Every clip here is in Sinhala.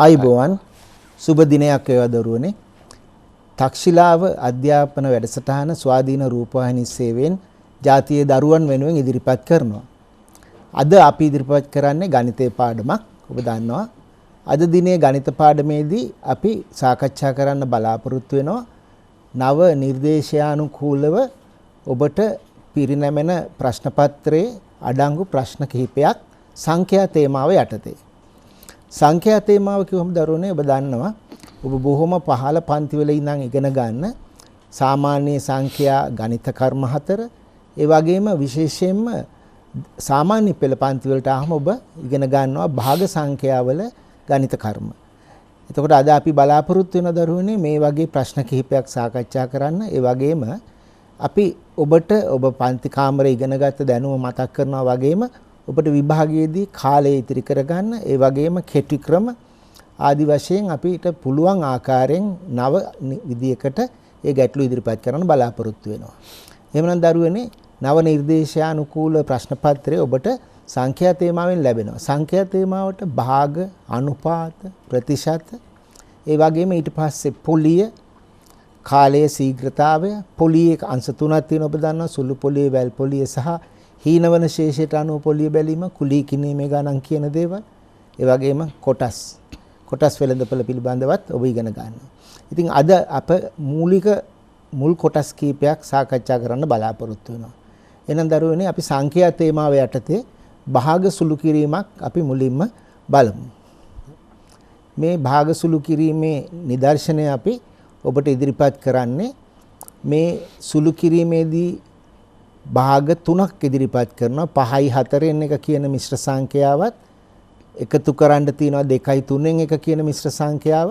ආයිබෝවන් සුබ දිනයක් වේවා දරුවනේ. තක්ෂිලාව අධ්‍යාපන වැඩසටහන ස්වාධීන රූපවාහිනී සේවයෙන් ජාතියේ දරුවන් වෙනුවෙන් ඉදිරිපත් කරනවා. අද අපි ඉදිරිපත් කරන්නේ ගණිතයේ පාඩමක්. ඔබ දන්නවා අද දිනේ ගණිත පාඩමේදී අපි සාකච්ඡා කරන්න බලාපොරොත්තු වෙනවා නව නිර්දේශානුකූලව ඔබට පිරිනැමෙන ප්‍රශ්න පත්‍රයේ අඩංගු ප්‍රශ්න කිහිපයක් සංඛ්‍යා තේමාව යටතේ. සංඛ්‍යා තේමාව කිව්වම දරුවනේ ඔබ දන්නවා ඔබ බොහොම පහළ පන්ති වල ඉඳන් ඉගෙන ගන්න සාමාන්‍ය සංඛ්‍යා ගණිත කර්ම 4 ඒ වගේම විශේෂයෙන්ම සාමාන්‍ය පෙළ පන්ති වලට ආවම ඔබ ඉගෙන ගන්නවා භාග සංඛ්‍යාවල ගණිත කර්ම. එතකොට අද අපි බලාපොරොත්තු වෙන දරුවනේ මේ වගේ ප්‍රශ්න කිහිපයක් සාකච්ඡා කරන්න. ඒ වගේම අපි ඔබට ඔබ පන්ති කාමරේ ඉගෙනගත්ත දැනුම මතක් කරනවා වගේම ඔබට විභාගයේදී කාලය ඉතිරි කරගන්න ඒ වගේම කෙටි ක්‍රම ආදි වශයෙන් අපිට පුළුවන් ආකාරයෙන් නව විදියකට ඒ ගැටළු ඉදිරිපත් කරන්න බලාපොරොත්තු වෙනවා. එහෙමනම් දරුවනේ නව නිර්දේශානුකූල ප්‍රශ්න පත්‍රය ඔබට සංඛ්‍යා තේමාවෙන් ලැබෙනවා. සංඛ්‍යා තේමාවට භාග, අනුපාත, ප්‍රතිශත ඒ වගේම ඊට පස්සේ පොලිය, කාලයේ ශීඝ්‍රතාවය, පොලියේ අංශ තුනක් තියෙනවා ඔබ දන්නවා සුළු පොලිය, වැල් පොලිය සහ හීනවන ශේෂයට අනුව පොලිය බැලීම, කුලී කිනීමේ ගණන් කියන දේවල්. ඒ වගේම කොටස් වෙළඳපොළ පිළිබඳවත් ඔබ ඉගෙන ගන්නවා. ඉතින් අද අප මුල් කොටස් කීපයක් සාකච්ඡා කරන්න බලාපොරොත්තු වෙනවා. එහෙනම් දරුවනේ අපි සංඛ්‍යා තේමාව යටතේ භාග සුළු කිරීමක් අපි මුලින්ම බලමු. මේ භාග සුළු කිරීමේ නිදර්ශනය අපි ඔබට ඉදිරිපත් කරන්නේ මේ සුළු කිරීමේදී භාග තුනක් ඉදිරිපත් කරනවා. 5යි 4න් එක කියන මිශ්‍ර සංඛ්‍යාවත් එකතු කරන්න තියෙනවා 2යි 3න් එක කියන මිශ්‍ර සංඛ්‍යාව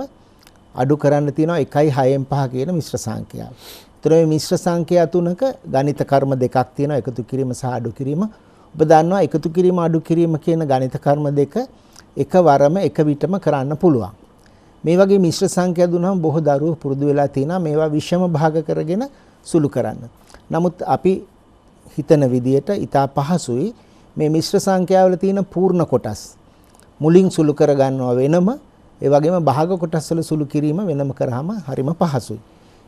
අඩු කරන්න තියෙනවා 1යි 6න් 5 කියන මිශ්‍ර සංඛ්‍යාව. ඒතර මේ මිශ්‍ර සංඛ්‍යා තුනක ගණිත කර්ම දෙකක් තියෙනවා එකතු කිරීම සහ අඩු කිරීම. ඔබ දන්නවා එකතු කිරීම අඩු කිරීම කියන ගණිත කර්ම දෙක එකවරම එක විටම කරන්න පුළුවන්. මේ වගේ මිශ්‍ර සංඛ්‍යා දුනහම බොහෝ දරුවෝ පුරුදු වෙලා තිනා මේවා විෂම භාග කරගෙන සුළු කරන්න. නමුත් අපි හිතන විදියට ඊටා පහසුයි මේ මිශ්‍ර සංඛ්‍යාවල තියෙන පූර්ණ කොටස් මුලින් සුළු කර ගන්නවා වෙනම ඒ වගේම භාග කොටස් වල සුළු කිරීම වෙනම කරාම හරිම පහසුයි.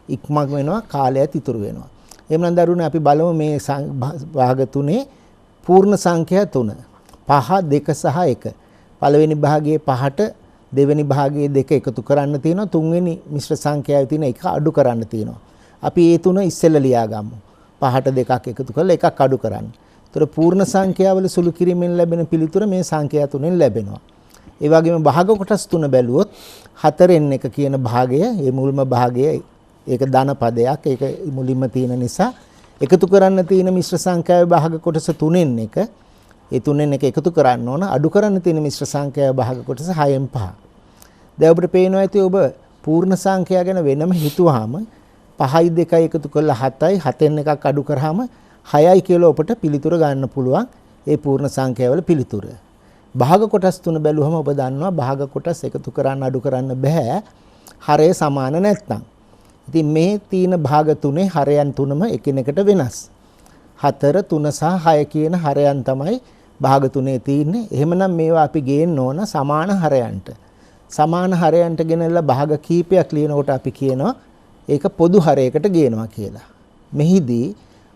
ඉක්මක් වෙනවා කාලයත් ඉතුරු වෙනවා. එහෙනම් දරුවනේ අපි බලමු මේ භාග තුනේ පූර්ණ සංඛ්‍යා තුන 5 2 සහ 1. පළවෙනි භාගයේ 5ට දෙවෙනි භාගයේ 2 එකතු කරන්න තියෙනවා. තුන්වෙනි මිශ්‍ර සංඛ්‍යාවේ තියෙන 1 අඩු කරන්න තියෙනවා. අපි මේ තුන ඉස්සෙල්ලා ලියා ගමු. 5ට 2ක් එකතු කරලා 1ක් අඩු කරන්න. ඒතර පූර්ණ සංඛ්‍යාවල සුළු කිරීමෙන් ලැබෙන පිළිතුර මේ සංඛ්‍යා තුනෙන් ලැබෙනවා. ඒ වගේම භාග කොටස් තුන බැලුවොත් 4න් 1 කියන භාගය, මේ මුල්ම භාගය ඒක ධන පදයක්. ඒක මුලින්ම තියෙන නිසා එකතු කරන්න තියෙන මිශ්‍ර සංඛ්‍යාවේ භාග කොටස 3න් 1. ඒ 3න් 1 එකතු කරන්න ඕන. අඩු කරන්න තියෙන මිශ්‍ර සංඛ්‍යාවේ භාග කොටස 6න් 5. දැන් ඔබට පේනවා ඇති ඔබ පූර්ණ සංඛ්‍යා ගැන වෙනම හිතුවාම 5යි 2යි එකතු කරලා 7යි 7න් එකක් අඩු කරාම 6යි කියලා ඔබට පිළිතුර ගන්න පුළුවන්. ඒ පූර්ණ සංඛ්‍යාවල පිළිතුර. භාග කොටස් තුන බැලුවම ඔබ දන්නවා භාග කොටස් එකතු කරන්න අඩු කරන්න බෑ. හරය සමාන නැත්නම්. ඉතින් මේ තියෙන භාග තුනේ හරයන් තුනම එකිනෙකට වෙනස්. 4 3 සහ 6 කියන හරයන් තමයි භාග තුනේ තියෙන්නේ. එහෙමනම් මේවා අපි ගේන්න ඕන සමාන හරයන්ට. සමාන හරයන්ට ගෙනල්ලා භාග කීපයක් ලියනකොට අපි කියනවා ඒක පොදු හරයකට ගේනවා කියලා. මෙහිදී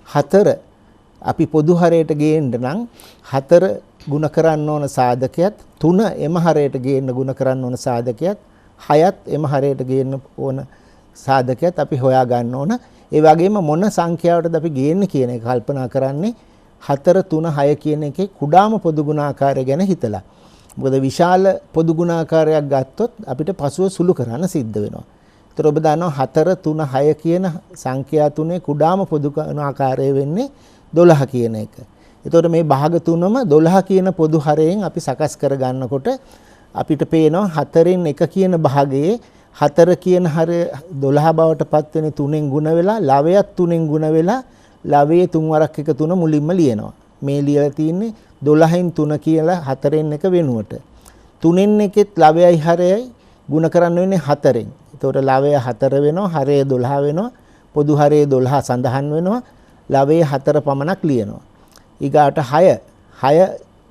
4 අපි පොදු හරයට ගේන්න නම් 4 ගුණ කරන්න ඕන සාධකයත් 3 එම හරයට ගේන්න ගුණ කරන්න ඕන සාධකයත් 6ත් එම හරයට ගේන්න ඕන සාධකයත් අපි හොයා ගන්න ඕන. ඒ වගේම මොන සංඛ්‍යාවටද අපි ගේන්න කියන එක කල්පනා කරන්නේ 4 3 6 කියන එකේ කුඩාම පොදු ගුණාකාරය ගැන හිතලා. මොකද විශාල පොදු ගුණාකාරයක් ගත්තොත් අපිට පසුව සුළු කරන්න සිද්ධ වෙනවා. ඒතර ඔබ දන්නවා 4 3 6 කියන සංඛ්‍යා තුනේ කුඩාම පොදු ගුණාකාරය වෙන්නේ 12 කියන එක. ඒතකොට මේ භාග තුනම 12 කියන පොදු හරයෙන් අපි සකස් කර ගන්නකොට අපිට පේනවා 4න් 1 කියන භාගයේ 4 කියන හරය 12 බවට පත් වෙන 3න් ගුණ වෙලා ලවයත් 3න් ගුණ වෙලා ලවයේ 3 වරක් එක 3 මුලින්ම ලියනවා. මේ ලියලා තියෙන්නේ 12න් 3 කියලා 4න් 1 වෙනුවට. 3න් 1ෙත් ලවයයි හරයයි ගුණ කරන්න වෙන්නේ 4න්. ඒතකොට ලවය 4 වෙනවා, හරය 12 වෙනවා. පොදු හරයේ 12 සඳහන් වෙනවා. ලවයේ 4 පමණක් ලියනවා. ඊගාට 6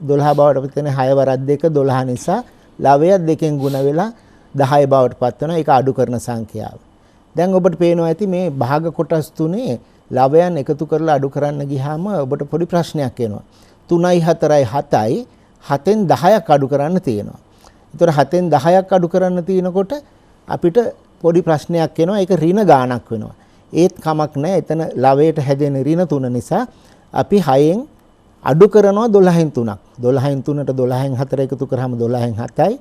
12 බවට පත් වෙන 6 වරක් 2 12 නිසා ලවය දෙකෙන් ගුණ වෙලා 10 බවට පත් වෙනවා. ඒක අඩු කරන සංඛ්‍යාව. දැන් ඔබට පේනවා ඇති මේ භාග කොටස් තුනේ ලවයන් එකතු කරලා අඩු කරන්න ගියාම ඔබට පොඩි ප්‍රශ්නයක් එනවා. 3යි 4යි 7යි 7න් 10ක් අඩු කරන්න තියෙනවා. ඒතර 7න් 10ක් අඩු කරන්න තියෙනකොට අපිට පොඩි ප්‍රශ්නයක් එනවා. ඒක ඍණ ගාණක් වෙනවා. ඒත් කමක් නැහැ. එතන ලවයට හැදෙන ඍණ 3 නිසා අපි 6න් අඩු කරනවා 12න් 3ක්. 12න් 3ට 12න් 4 එකතු කරාම 12න් 7යි.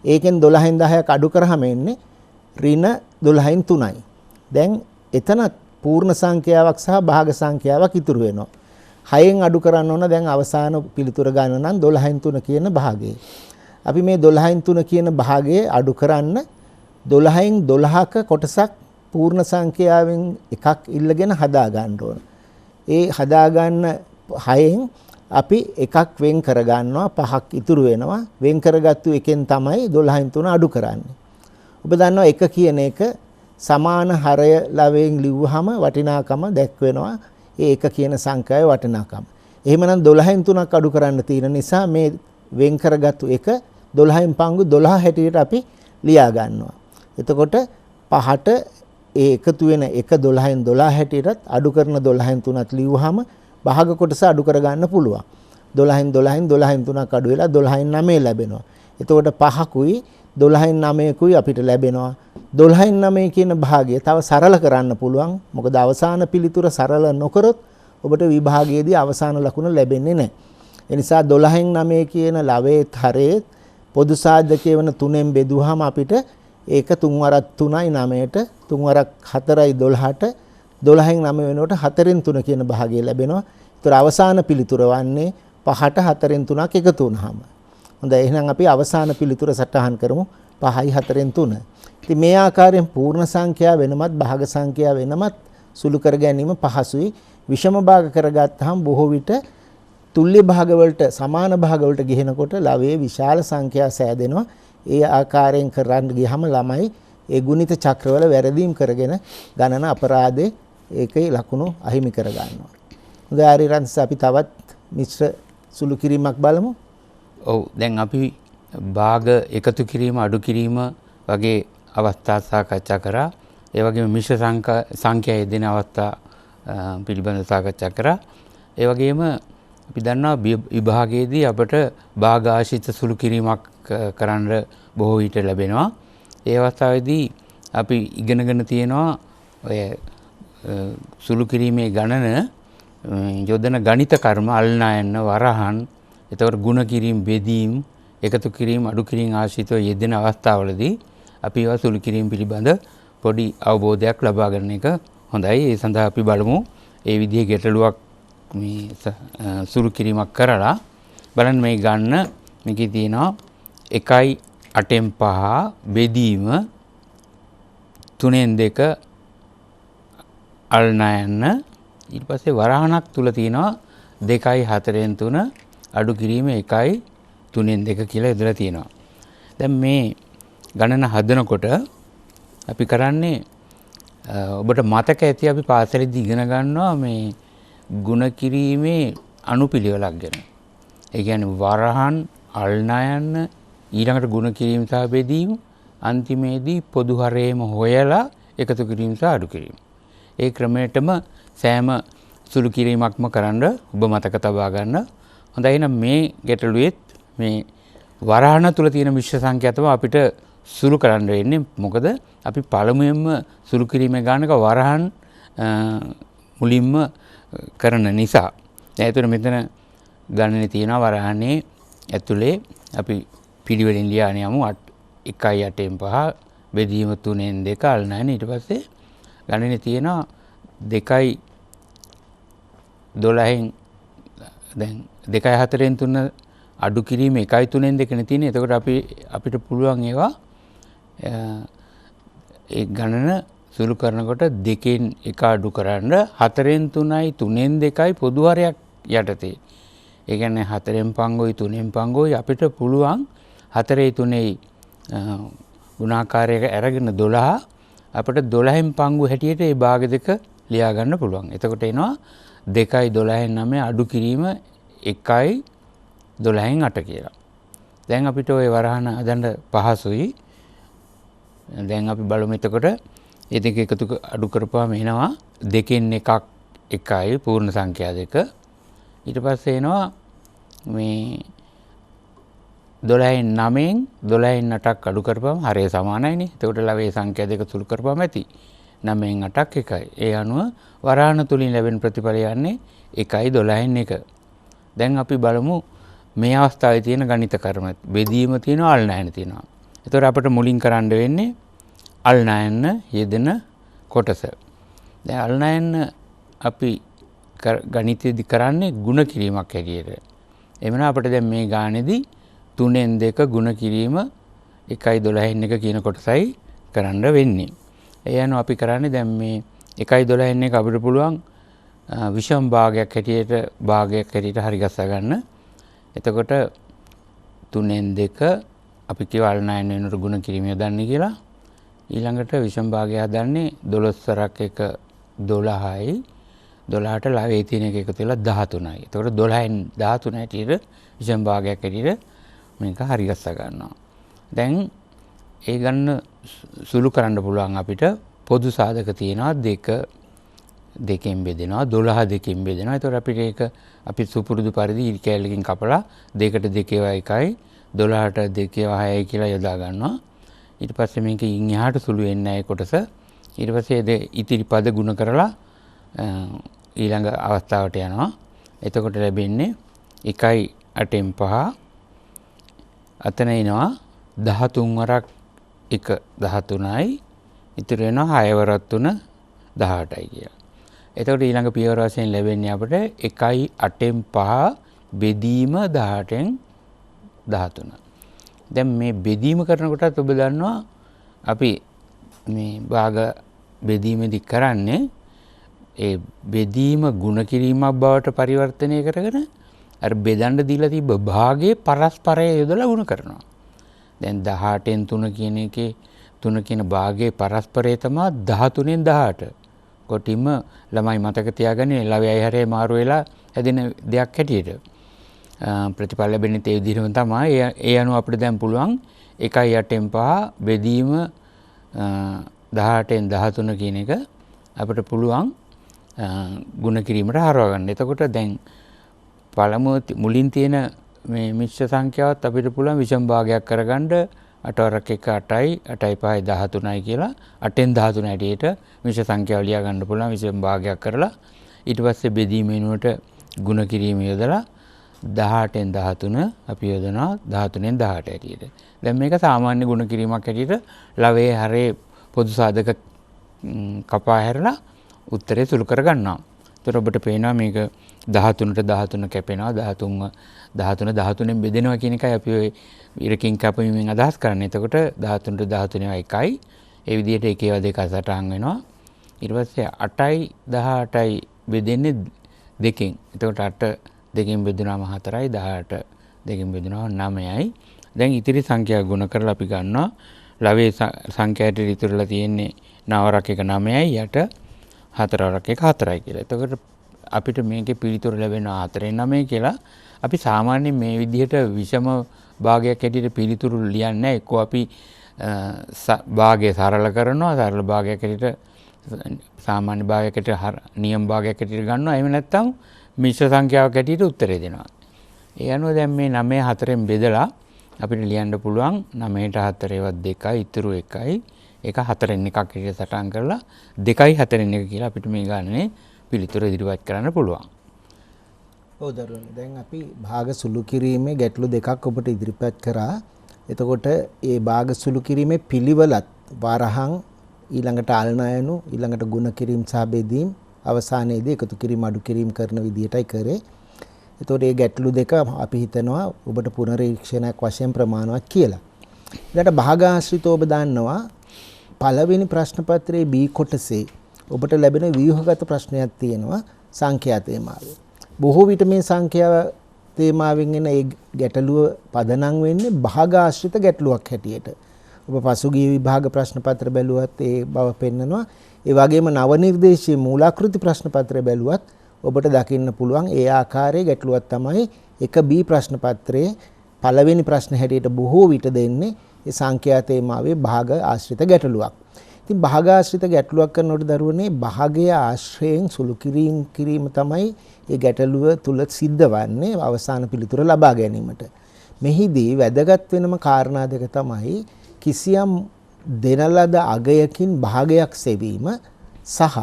ඒකෙන් 12න් 10ක් අඩු කරාම එන්නේ ඍණ 12න් 3යි. දැන් එතන පූර්ණ සංඛ්‍යාවක් සහ භාග සංඛ්‍යාවක් ඉතුරු වෙනවා. 6න් අඩු කරන්න ඕන දැන් අවසාන පිළිතුර ගන්න නම් 12න් 3 කියන භාගය. අපි මේ 12න් 3 කියන භාගය අඩු කරන්න 12න් 12ක කොටසක් පූර්ණ සංඛ්‍යාවෙන් එකක් ඉල්ලගෙන හදා ගන්න ඕන. ඒ හදා ගන්න 6න් අපි එකක් වෙන් කර ගන්නවා 5ක් ඉතුරු වෙනවා. වෙන් කරගත්තු එකෙන් තමයි 12න් 3 අඩු කරන්නේ. ඔබ දන්නවා එක කියන එක සමාන හරය ලවයෙන් ලිව්වහම වටිනාකම දැක්වෙනවා. ඒ එක කියන සංඛ්‍යාවේ වටිනාකම. එහෙමනම් 12න් 3ක් අඩු කරන්න තියෙන නිසා මේ වෙන් කරගත්තු එක 12න් පංගු 12 හැටියට අපි ලියා ගන්නවා. එතකොට 5ට ඒ එකතු වෙන එක 12න් 12 හැටියටත් අඩු කරන 12න් 3ත් ලිව්වහම භාග කොටස අඩු කර ගන්න පුළුවන්. 12න් 3ක් අඩු වෙලා 12න් 9 ලැබෙනවා. එතකොට 5කුයි 12න් 9කුයි අපිට ලැබෙනවා. 12න් 9 කියන භාගය තව සරල කරන්න පුළුවන්. මොකද අවසාන පිළිතුර සරල නොකරොත් ඔබට විභාගයේදී අවසාන ලකුණ ලැබෙන්නේ නැහැ. ඒ නිසා 12න් 9 කියන ලවයේත් හරයේත් පොදු සාධකයේ වන 3ෙන් බෙදුවාම අපිට ඒක 3 වරක් 3යි 9ට 3 වරක් 4යි 12ට 12න් 9 වෙනකොට 4න් 3 කියන භාගය ලැබෙනවා. ඒතර අවසාන පිළිතුර වන්නේ 5ට 4න් 3ක් එකතු වුනහම. හොඳයි එහෙනම් අපි අවසාන පිළිතුර සටහන් කරමු 5යි 4න් 3. ඉතින් මේ ආකාරයෙන් පූර්ණ සංඛ්‍යා වෙනමත් භාග සංඛ්‍යා වෙනමත් සුළු කර ගැනීම පහසුයි. විෂම භාග කරගත්තාම බොහෝ විට තුල්්‍ය භාග වලට සමාන භාග වලට ගෙහෙනකොට ලවයේ විශාල සංඛ්‍යා සෑදෙනවා. ඒ ආකාරයෙන් කරන්න ගියහම ළමයි ඒ ගුණිත චක්‍රවල වැරදීම් කරගෙන ගණන අපරාධේ ඒකේ ලකුණු අහිමි කර ගන්නවා. හොඳයි ආරිරන්ස් අපි තවත් මිශ්‍ර සුළු කිරීමක් බලමු. ඔව් දැන් අපි භාග එකතු කිරීම අඩු කිරීම වගේ අවස්ථා සාකච්ඡා කරා. ඒ වගේම මිශ්‍ර සංඛ්‍යා යෙදෙන අවස්ථා පිළිබඳව සාකච්ඡා කරා. ඒ වගේම අපි දන්නවා විභාගයේදී අපට භාග ආශ්‍රිත සුළු කිරීමක් කරන්න බොහෝ විට ලැබෙනවා. ඒ අවස්ථාවේදී අපි ඉගෙනගෙන තියෙනවා ඔය සුළු කිරීමේ ගණන යොදන ගණිත කර්ම අල්නායන්න වරහන් එතකොට ගුණ කිරීම බෙදීම් එකතු කිරීම අඩු කිරීම ආශ්‍රිතව යෙදෙන අවස්ථාවලදී අපි ඒවා සුළු කිරීම පිළිබඳ පොඩි අවබෝධයක් ලබා ගන්න එක හොඳයි. ඒ සඳහා අපි බලමු ඒ විදිහේ ගැටලුවක් මේ සුළු කිරීමක් කරලා බලන්න මේ ගන්න මේකේ තියෙනවා 1.8න් 5 බෙදීම 3න් 2 අල්නායන්න ඊට පස්සේ වරහණක් තුල තියෙනවා 2.4න් 3 අඩු කිරීම 1.3න් 2 කියලා ඉදලා තියෙනවා. දැන් මේ ගණන හදනකොට අපි කරන්නේ ඔබට මතක ඇති අපි පාසලේදී ඉගෙන ගන්නවා මේ ගුණ කිරීමේ අනුපිළිවෙලක් ගැන. ඒ කියන්නේ වරහන් අල්නායන්න ඊළඟට ගුණ කිරීම සහ බෙදීම අන්තිමේදී පොදු හරයේම හොයලා එකතු කිරීම සහ අඩු කිරීම. ඒ ක්‍රමයටම සෑම සුළු කිරීමක්ම කරන්න ඔබ මතක තබා ගන්න. හොඳයි එහෙනම් මේ ගැටලුවේත් මේ වරහන තුල තියෙන මිශ්‍ර සංඛ්‍යා තමයි අපිට සුළු කරන්න වෙන්නේ. මොකද අපි පළමුවෙන්ම සුළු කිරීමේ ගානක වරහන් මුලින්ම කරන නිසා. දැන් ඒතර මෙතන ගණනේ තියෙනවා වරහනේ ඇතුලේ අපි පිළිවෙලින් ලියාගෙන යමු 1.8න් 5 බෙදීම 3න් 2 අල්නායන ඊට පස්සේ ගණනේ තියෙනවා 2.12න් දැන් 2.4න් 3 අඩු කිරීම 1.3න් 2 නේ තියෙන්නේ. එතකොට අපිට පුළුවන් ඒවා ඒ ගණන සුළු කරනකොට 2න් 1 අඩු කරන්න 4න් 3යි 3න් 2යි පොදු හරයක් යටතේ. ඒ කියන්නේ 4න් පංගුයි 3න් පංගුයි අපිට පුළුවන් 4යි 3යි ගුණාකාරයක අරගෙන 12 අපිට 12න් පංගු හැටියට මේ භාග දෙක ලියා ගන්න පුළුවන්. එතකොට එනවා 2යි 12න් 9 අඩු කිරීම 1යි 12න් 8 කියලා. දැන් අපිට ওই වරහන හදන්න පහසුයි. දැන් අපි බලමු එතකොට ඒ දෙක එකතු අඩු කරපුවාම එනවා 2න් එකක් 1යි පූර්ණ සංඛ්‍යා දෙක. ඊට පස්සේ එනවා මේ 12න් 9න් 12න් 8ක් අඩු කරපුවාම හරය සමානයිනේ. එතකොට ලවයේ සංඛ්‍යා දෙක සුළු කරපුවාම ඇති 9න් 8ක් 1යි. ඒ අනුව වරහන තුලින් ලැබෙන ප්‍රතිඵලය යන්නේ 1යි 12න් 1. දැන් අපි බලමු මේ අවස්ථාවේ තියෙන ගණිත කර්ම බෙදීම තියෙනවා අල් ණයන තියෙනවා. එතකොට අපිට මුලින් කරන්න වෙන්නේ අල් ණයන යෙදෙන කොටස. දැන් අල් ණයන අපි ගණිතයේදී කරන්නේ ಗುಣ කිරීමක් හැටියට. එමනම් අපිට දැන් මේ ගානේදී 3න් 2 ಗುಣ කිරීම 1යි 12න් 1 කියන කොටසයි කරන්න වෙන්නේ. ඒ අනුව අපි කරන්නේ දැන් මේ 1යි 12න් 1 අපිට පුළුවන් විෂම භාගයක් හැටියට හරි ගස්සා ගන්න. එතකොට 3න් 2 අපි කියව අල් ණයන වෙනුවට ಗುಣ කිරීම යොදන්නේ කියලා. ඊළඟට විෂම භාගය හදන්නේ 12 වරක් 1 12යි 12ට ලවයේ තියෙන එක එකතු වෙලා 13යි. එතකොට 12න් 13 හැටියට විෂම භාගයක් හැටියට මේක හරි ගස්සා ගන්නවා. දැන් ඒ ගන්න සුළු කරන්න පුළුවන් අපිට පොදු සාධක තියෙනවා 2න් බෙදෙනවා 12 2න් බෙදෙනවා. එතකොට අපිට ඒක අපි සුපුරුදු පරිදි ඉරි කැලකින් කපලා 2ට 2 1යි 12ට 2 6යි කියලා යොදා ගන්නවා. ඊට පස්සේ මේක ඉන් එහාට සුළු වෙන්නේ නැහැ කොටස. ඊට පස්සේ ඉතිරි පද ගුණ කරලා ඊළඟ අවස්ථාවට යනවා. එතකොට ලැබෙන්නේ 1යි 8න් 5 අතන එනවා 13 වරක් 1 13යි ඉතුරු වෙනවා 6 වරක් 3 18යි කියලා. එතකොට ඊළඟ පියවර වශයෙන් ලැබෙන්නේ අපිට 1යි 8න් 5 බෙදීම 18න් 13. දැන් මේ බෙදීම කරනකොටත් ඔබ දන්නවා අපි මේ භාග බෙදීමේදී කරන්නේ ඒ බෙදීම ಗುಣ කිරීමක් බවට පරිවර්තනය කරගෙන අර බෙදන්න දීලා තිබ්බ භාගයේ පරස්පරය යොදලා ಗುಣ කරනවා. දැන් 18න් 3 කියන එකේ 3 කියන භාගයේ පරස්පරය තමයි 13න් 18. කොටිම ළමයි මතක තියාගන්නේ ලවයයි හරේ මාරු වෙලා හැදෙන දෙයක් හැටියට. ප්‍රතිඵල ලැබෙන්නේ ඒ විදිහම තමයි. ඒ අනුව අපිට දැන් පුළුවන් 1යි 8න් 5 බෙදීම 18න් 13 කියන එක අපිට පුළුවන් ಗುಣ කිරීමට හරවා ගන්න. එතකොට දැන් පළමුව මුලින් තියෙන මේ මිශ්‍ර සංඛ්‍යාවත් අපිට පුළුවන් විෂම භාගයක් කරගන්න 8 වරක් 1 8යි 8යි 5යි 13යි කියලා 8න් 13 හැටියට මිශ්‍ර සංඛ්‍යාව ලියා ගන්න පුළුවන් විෂම භාගයක් කරලා ඊට පස්සේ බෙදීම වෙනුවට ಗುಣ කිරීම යොදලා 18න් 13 අපි යොදනවා 13න් 18 හැටියට. දැන් මේක සාමාන්‍ය ಗುಣ කිරීමක් හැටියට ලවයේ හරේ පොදු සාධක කපා හැරලා උත්තරේ සුළු කර ගන්නවා. ඒතර ඔබට පේනවා මේක 13ට 13 කැපෙනවා 13න් බෙදෙනවා කියන එකයි අපි ඔය ඉරකින් කැපීමෙන් අදහස් කරන්නේ. එතකොට 13ට 13 1යි. ඒ විදිහට එකේව දෙක සටහන් වෙනවා. ඊට පස්සේ 8යි 18යි බෙදෙන්නේ 2කින්. එතකොට 8 2කින් බෙදුනම 4යි 18 2කින් බෙදුනම 9යි. දැන් ඉතිරි සංඛ්‍යා ගුණ කරලා අපි ගන්නවා ලවයේ සංඛ්‍යාවට ඉතුරුලා තියෙන්නේ 9 වරක් 1 9යි යට 4 වරක් 1 4යි කියලා. එතකොට අපිට මේකේ පිළිතුරු ලැබෙනවා 4න් 9 කියලා. අපි සාමාන්‍යයෙන් මේ විදිහට විෂම භාගයක් හැටියට පිළිතුරු ලියන්නේ නැහැ. එක්කෝ අපි භාගය සරල කරනවා, සරල භාගයක් හැටියට සාමාන්‍ය භාගයක් හැටියට නියම භාගයක් හැටියට ගන්නවා. එහෙම නැත්නම් මිශ්‍ර සංඛ්‍යාවක් හැටියට උත්තරේ දෙනවා. ඒ අනුව දැන් මේ 9 4න් බෙදලා අපිට ලියන්න පුළුවන් 9ට 4වත් 2යි ඉතුරු 1යි. ඒක 4න් එකක් හැටියට සටහන් කරලා 2යි 4න් 1 කියලා අපිට මේ ගානේ පිළිතුර ඉදිරිපත් කරන්න පුළුවන්. ඔව් දරුවනේ දැන් අපි භාග සුළු කිරීමේ ගැටලු දෙකක් ඔබට ඉදිරිපත් කරා. එතකොට ඒ භාග සුළු කිරීමේ පිළිවෙලත් වරහන් ඊළඟට අල්නයනු ඊළඟට ಗುಣ කිරීම සහ බෙදීම් අවසානයේදී එකතු කිරීම අඩු කිරීම කරන විදිහටයි කරේ. එතකොට මේ ගැටලු දෙක අපි හිතනවා ඔබට පුනරීක්ෂණයක් වශයෙන් ප්‍රමාණවත් කියලා. ඊළඟට භාගාශ්‍රිතව ඔබ දන්නවා පළවෙනි ප්‍රශ්න පත්‍රයේ B කොටසේ ඔබට ලැබෙන ව්‍යුහගත ප්‍රශ්නයක් තියෙනවා සංඛ්‍යා තේමාවේ. බොහෝ විට මේ සංඛ්‍යා තේමාවෙන් එන ඒ ගැටලුව පදනම් වෙන්නේ භාගාශ්‍රිත ගැටලුවක් හැටියට. ඔබ පසුගිය විභාග ප්‍රශ්න පත්‍ර බැලුවත් ඒ බව පෙන්නනවා. ඒ වගේම නව නිර්දේශීය මූලාකෘති ප්‍රශ්න පත්‍රය බැලුවත් ඔබට දකින්න පුළුවන් ඒ ආකාරයේ ගැටලුවක් තමයි 1B ප්‍රශ්න පත්‍රයේ පළවෙනි ප්‍රශ්න හැටියට බොහෝ විට දෙන්නේ ඒ සංඛ්‍යා තේමාවේ භාග ආශ්‍රිත ගැටලුවක්. ඉතින් භාග ආශ්‍රිත ගැටලුවක් කරනකොට දරුවනේ භාගය ආශ්‍රයෙන් සුළු කිරීම තමයි ඒ ගැටලුව තුල සිද්ධ වන්නේ අවසාන පිළිතුර ලබා ගැනීමට. මෙහිදී වැදගත් වෙනම කාරණා දෙක තමයි කිසියම් දෙන ලද අගයකින් භාගයක් සෙවීම සහ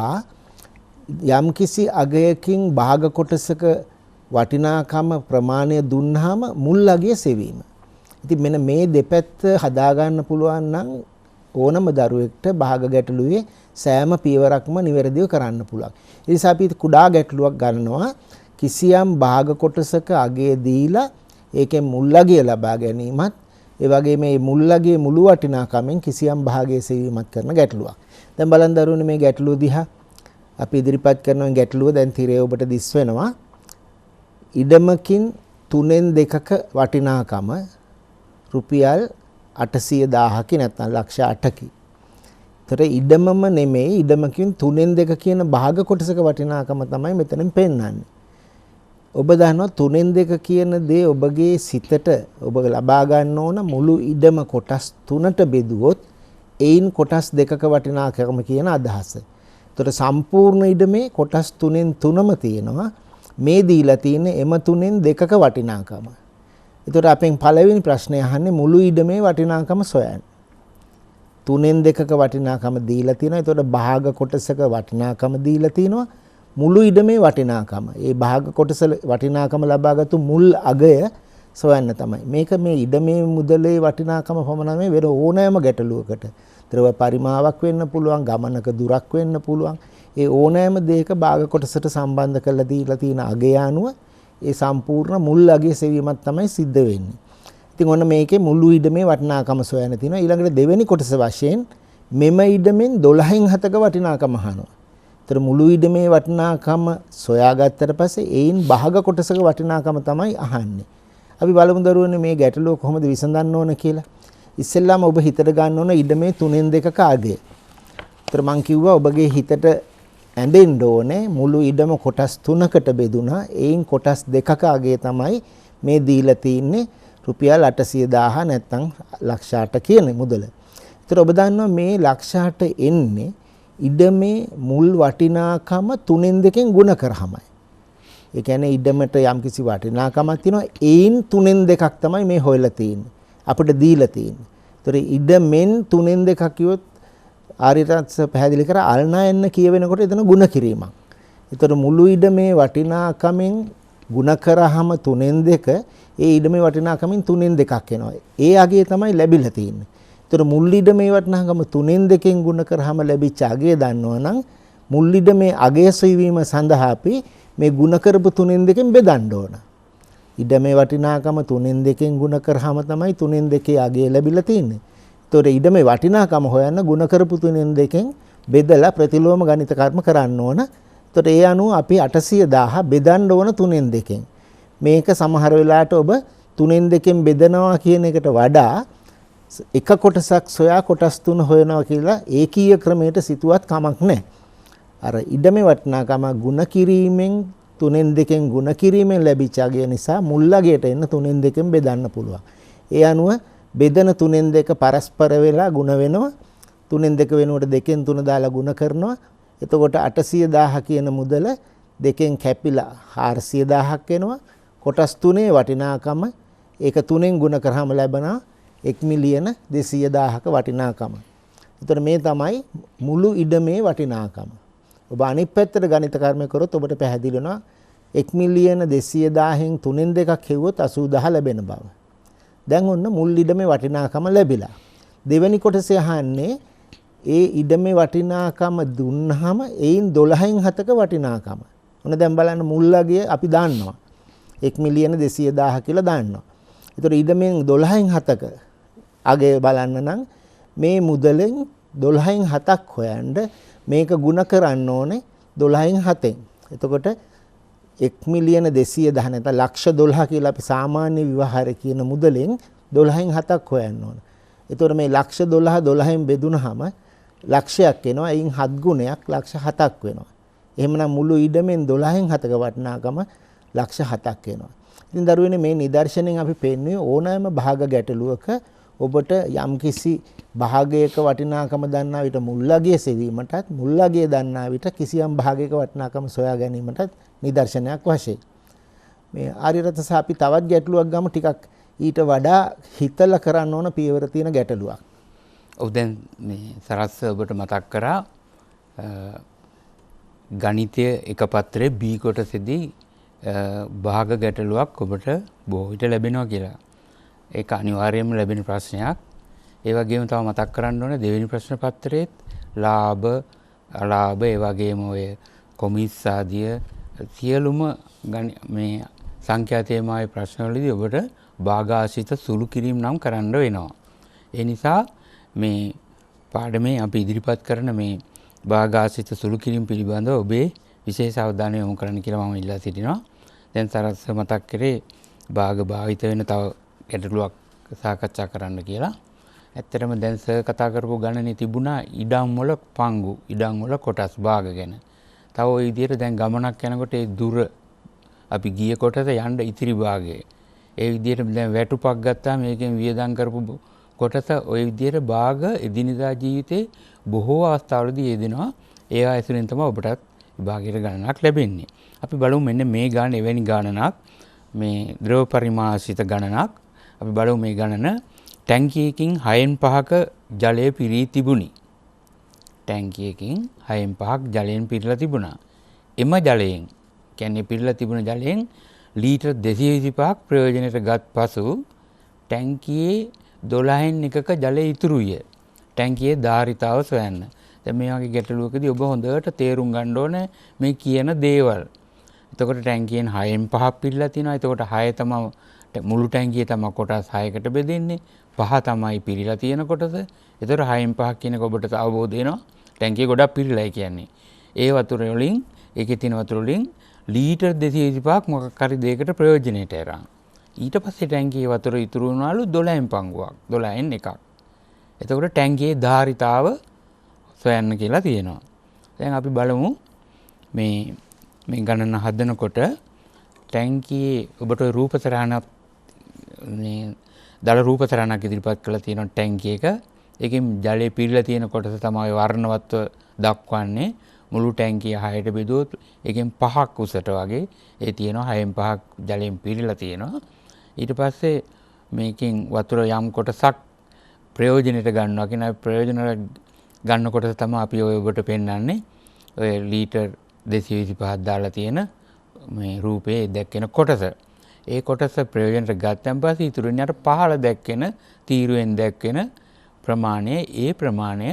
යම්කිසි අගයකින් භාග කොටසක වටිනාකම ප්‍රමාණය දුන්නාම මුල් අගය සෙවීම. ඉතින් මෙන්න මේ දෙපැත්ත හදා ගන්න පුළුවන් නම් ඕනම දරුවෙක්ට භාග ගැටලුවේ සෑම පියවරක්ම නිවැරදිව කරන්න පුළුවන්. ඒ නිසා අපි කුඩා ගැටලුවක් ගන්නවා කිසියම් භාග කොටසක අගය දීලා ඒකෙන් මුල් අගය ලබා ගැනීමත් ඒ වගේම මේ මුල් අගයේ මුළු වටිනාකමෙන් කිසියම් භාගයේ සෙවීමක් කරන ගැටලුවක්. දැන් බලන්න දරුවනේ මේ ගැටලුව දිහා අපි ඉදිරිපත් කරන ගැටලුව දැන් තිරේ ඔබට දිස් වෙනවා. ඉඩමකින් 3න් 2ක වටිනාකම රුපියල් 800,000ක නැත්නම් ලක්ෂ 8කි. ඒතර ඉඩමම නෙමෙයි ඉඩමකින් 3න් 2 කියන භාග කොටසක වටිනාකම තමයි මෙතනින් පෙන්වන්නේ. ඔබ දන්නවා 3න් 2 කියන දේ ඔබගේ සිතට ඔබ ලබා ගන්න ඕන මුළු ඉඩම කොටස් 3ට බෙදුවොත් එයින් කොටස් 2ක වටිනාකම කියන අදහස. ඒතර සම්පූර්ණ ඉඩමේ කොටස් 3න් 3ම තියෙනවා. මේ දීලා තියෙන එම 3න් 2ක වටිනාකම. ඒතර අපෙන් පළවෙනි ප්‍රශ්නය අහන්නේ මුළු ඉඩමේ වටිනාකම සොයන්න. 3න් 2ක වටිනාකම දීලා තියෙනවා. ඒතර භාග කොටසක වටිනාකම දීලා තියෙනවා. මුළු ඉඩමේ වටිනාකම. ඒ භාග කොටස වටිනාකම ලබාගත්තු මුල් අගය සොයන්න තමයි. මේක මේ ඉඩමේ මුදලේ වටිනාකම පමණ නෙවෙයි වෙන ඕනෑම ගැටලුවකට. ද්‍රව පරිමාවක් වෙන්න පුළුවන්, ගමනක දුරක් වෙන්න පුළුවන්. ඒ ඕනෑම දෙයක භාග කොටසට සම්බන්ධ කරලා දීලා තියෙන අගය අනුව ඒ සම්පූර්ණ මුල් අගයේ සෙවීමක් තමයි සිද්ධ වෙන්නේ. ඉතින් ඔන්න මේකේ මුළු ඉඩමේ වටිනාකම සොයන්න තියෙනවා. ඊළඟට දෙවෙනි කොටස වශයෙන් මෙම ඉඩමෙන් 12න් 7ක වටිනාකම අහනවා. ඒතර මුළු ඉඩමේ වටිනාකම සොයාගත්තට පස්සේ ඒයින් භාග කොටසක වටිනාකම තමයි අහන්නේ. අපි බලමු දරුවනේ මේ ගැටලුව කොහොමද විසඳන්න ඕන කියලා. ඉස්සෙල්ලාම ඔබ හිතට ගන්න ඕන ඉඩමේ 3න් 2ක අගය. ඒතර මං කිව්වා ඔබගේ හිතට ඇඳෙන්න ඕනේ මුළු ඉඩම කොටස් 3කට බෙදුනා. ඒයින් කොටස් 2ක අගය තමයි මේ දීලා තින්නේ රුපියල් 800,000 නැත්නම් ලක්ෂ 8 කියන මුදල. ඒතර ඔබ දන්නවා මේ ලක්ෂ 8 එන්නේ ඉඩමේ මුල් වටිනාකම 3න් 2කින් ගුණ කරාමයි. ඒ කියන්නේ ඉඩමට යම්කිසි වටිනාකමක් තියෙනවා. ඒයින් 3න් 2ක් තමයි මේ හොයලා තියෙන්නේ. අපිට දීලා තියෙන්නේ. ඒතර ඉඩමෙන් 3න් 2ක් කිව්වොත් ආරියරත්ස පැහැදිලි කර අල්නායන්න කියවෙනකොට එතන ಗುಣ කිරීමක්. ඒතර මුළු ඉඩමේ වටිනාකමෙන් ಗುಣ කරාම 3න් 2 ඒ ඉඩමේ වටිනාකමෙන් 3න් 2ක් එනවා. ඒ අගය තමයි ලැබිලා තියෙන්නේ. ඒතර මුල් ඉඩමේ වටිනාකම 3න් 2කින් ಗುಣ කරාම ලැබිච්ච අගය දන්නවනම් මුල් ඉඩමේ අගය සෙවීම සඳහා අපි මේ ಗುಣ කරපු 3න් 2කින් බෙදන්න ඕන. ඉඩමේ වටිනාකම 3න් 2කින් ಗುಣ කරාම තමයි 3න් 2 අගය ලැබිලා තියෙන්නේ. ඒතොර ඉඩමේ වටිනාකම හොයන්න ಗುಣ කරපු 3න් 2කින් බෙදලා ප්‍රතිලෝම ගණිත කර්ම කරන්න ඕන. ඒතොර ඒ අනුව අපි 800,000 බෙදන්න ඕන 3න් 2කින්. මේක සමහර වෙලාවට ඔබ 3න් 2කින් බෙදනවා කියන එකට වඩා එක කොටසක් සොයා කොටස් 3 හොයනවා කියලා ඒකීය ක්‍රමයට සිතුවත් කමක් නැහැ. අර ඉඩමේ වටිනාකම ಗುಣ කිරීමෙන් 3න් 2කින් ಗುಣ කිරීමෙන් ලැබිච්ච අගය නිසා මුල් අගයට එන්න 3න් 2කින් බෙදන්න පුළුවන්. ඒ අනුව බෙදන 3න් 2 පරස්පර වෙලා ಗುಣ වෙනවා. 3න් 2 වෙනුවට 2න් 3 දාලා ಗುಣ කරනවා. එතකොට 800,000 කියන මුදල 2න් කැපිලා 400,000ක් එනවා. කොටස් 3ේ වටිනාකම ඒක 3න් ಗುಣ කරාම ලැබෙනවා 1,200,000ක වටිනාකම. ඒතර මේ තමයි මුළු ඉඩමේ වටිනාකම. ඔබ අනිත් පැත්තට ගණිත කර්මය කරොත් ඔබට පැහැදිලි වෙනවා 1,200,000න් 3න් 2ක් හෙව්වොත් 80,000 ලැබෙන බව. දැන් ඔන්න මුල් ඉඩමේ වටිනාකම ලැබිලා. දෙවෙනි කොටසේ අහන්නේ ඒ ඉඩමේ වටිනාකම දුන්නාම ඒයින් 12න් 7ක වටිනාකම. ඔන්න දැන් බලන්න මුල් අගය අපි දාන්නවා. 1,200,000 කියලා දාන්නවා. ඒතර ඉඩමෙන් 12න් 7ක අගය බලන්න නම් මේ මුදලෙන් 12න් 7ක් හොයන්න මේක ಗುಣ කරන්න ඕනේ 12න් 7ෙන්. එතකොට 1,200,000 නැත්නම් ලක්ෂ 12 කියලා අපි සාමාන්‍ය විවහාරේ කියන මුදලෙන් 12න් 7ක් හොයන්න ඕන. ඒතකොට මේ ලක්ෂ 12 12න් බෙදුනහම ලක්ෂයක් එනවා. එයින් 7 ගුණයක් ලක්ෂ 7ක් වෙනවා. එහෙමනම් මුළු ඉඩමෙන් 12න් 7ක වටිනාකම ලක්ෂ 7ක් වෙනවා. ඉතින් දරුවනේ මේ නිදර්ශනයෙන් අපි පෙන්වන්නේ ඕනෑම භාග ගැටලුවක ඔබට යම්කිසි භාගයක වටිනාකම දන්නා විට මුල්ලගිය සෙවීමටත් මුල්ලගිය දන්නා විට කිසියම් භාගයක වටිනාකම සොයා ගැනීමටත් නිදර්ශනයක් වශයෙන් මේ ආර්යරත්න සහ අපි තවත් ගැටලුවක් ගමු ටිකක් ඊට වඩා හිතලා කරන්න ඕන පියවර තියෙන ගැටලුවක්. ඔව් දැන් මේ සරස් ඔබට මතක් කරා ගණිතය එක පත්‍රයේ B කොටසේදී භාග ගැටලුවක් ඔබට බොහෝ විට ලැබෙනවා කියලා. ඒක අනිවාර්යයෙන්ම ලැබෙන ප්‍රශ්නයක්. ඒ වගේම තව මතක් කරන්න ඕනේ දෙවෙනි ප්‍රශ්න පත්‍රයේත් ලාභ අලාභ ඒ වගේම ඔය කොමිස් ආදිය සියලුම මේ සංඛ්‍යා තේමාවේ ප්‍රශ්නවලදී ඔබට භාගාශ්‍රිත සුළු කිරීම නම් කරන්න වෙනවා. ඒ නිසා මේ පාඩමේ අපි ඉදිරිපත් කරන මේ භාගාශ්‍රිත සුළු කිරීම පිළිබඳව ඔබේ විශේෂ අවධානය යොමු කරන්න කියලා මම ඉල්ලා සිටිනවා. දැන් සරස් මතක් කරේ භාග භාවිත වෙන තව ගැටලුවක් සාකච්ඡා කරන්න කියලා. ඇත්තටම දැන් සර් කතා කරපු ගණනේ තිබුණා ඉඩම් වල පංගු, ඉඩම් වල කොටස් භාග ගැන. තව ওই විදිහට දැන් ගමනක් යනකොට ඒ දුර අපි ගිය කොටස යන්න ඉතිරි භාගය. ඒ විදිහට දැන් වැටුපක් ගත්තාම මේකෙන් වියදම් කරපු කොටස ওই විදිහට භාග එදිනදා ජීවිතේ බොහෝ අවස්ථාවලදී යෙදෙනවා. ඒවා ඇසුරෙන් තමයි ඔබටත් විභාගයට ගණනක් ලැබෙන්නේ. අපි බලමු මෙන්න මේ ගාන එවැනි ගණනක් මේ ද්‍රව පරිමාශ්‍රිත ගණනක්. අපි බලමු මේ ගණන ටැංකියකින් 6න් 5ක ජලය පිරී තිබුණි. ටැංකියකින් 6න් 5ක් ජලයෙන් පිරලා තිබුණා. එම ජලයෙන් කියන්නේ පිරලා තිබුණ ජලයෙන් ලීටර් 225ක් ප්‍රයෝජනයට ගත් පසු ටැංකියේ 12න් 1ක ජලය ඉතුරුය. ටැංකියේ ධාරිතාව සොයන්න. දැන් මේ වගේ ගැටලුවකදී ඔබ හොඳට තේරුම් ගන්න ඕනේ මේ කියන දේවල්. එතකොට ටැංකියෙන් 6න් 5ක් පිරලා තියෙනවා. එතකොට 6 තමයි මුළු ටැංකියේ තමයි කොටස් 6කට බෙදෙන්නේ. 5 තමයි පිරලා තියෙන කොටස. එතකොට 6න් 5ක් කියනක ඔබට අවබෝධ වෙනවා. ටැංකිය ගොඩක් පිරලායි කියන්නේ. ඒ වතුර වලින් ඒකේ තියෙන වතුර වලින් ලීටර් 225ක් මොකක් හරි දෙයකට ප්‍රයෝජනෙට ඇරන්. ඊට පස්සේ ටැංකියේ වතුර ඉතුරු වුණාලු 12න් පංගුවක්. 12න් එකක්. එතකොට ටැංකියේ ධාරිතාව සොයන්න කියලා තියෙනවා. දැන් අපි බලමු මේ ගණන හදනකොට ටැංකියේ ඔබට රූප සරහනක් මේ දල රූප සරහනක් ඉදිරිපත් කරලා තියෙනවා ටැංකියක. ඒකෙන් ජලය පිරලා තියෙන කොටස තමයි වර්ණවත්ව දක්වන්නේ. මුළු ටැංකිය 6ට බෙදුවොත් ඒකෙන් 5ක් උසට වගේ ඒ තියෙනවා 6න් 5ක් ජලයෙන් පිරලා තියෙනවා. ඊට පස්සේ මේකෙන් වතුර යම් කොටසක් ප්‍රයෝජනෙට ගන්නවා කියන ප්‍රයෝජන ගන්න කොටස තමයි අපි ඔය ඔබට පෙන්වන්නේ. ඔය ලීටර් 225ක් දාලා තියෙන මේ රූපේ දැක්කෙන කොටස. ඒ කොටස ප්‍රයෝජනට ගත්තන් පස්සේ ඉතුරු වෙන පහළ දැක්කෙන තීරුවෙන් දැක්කෙන ප්‍රමාණය ඒ ප්‍රමාණය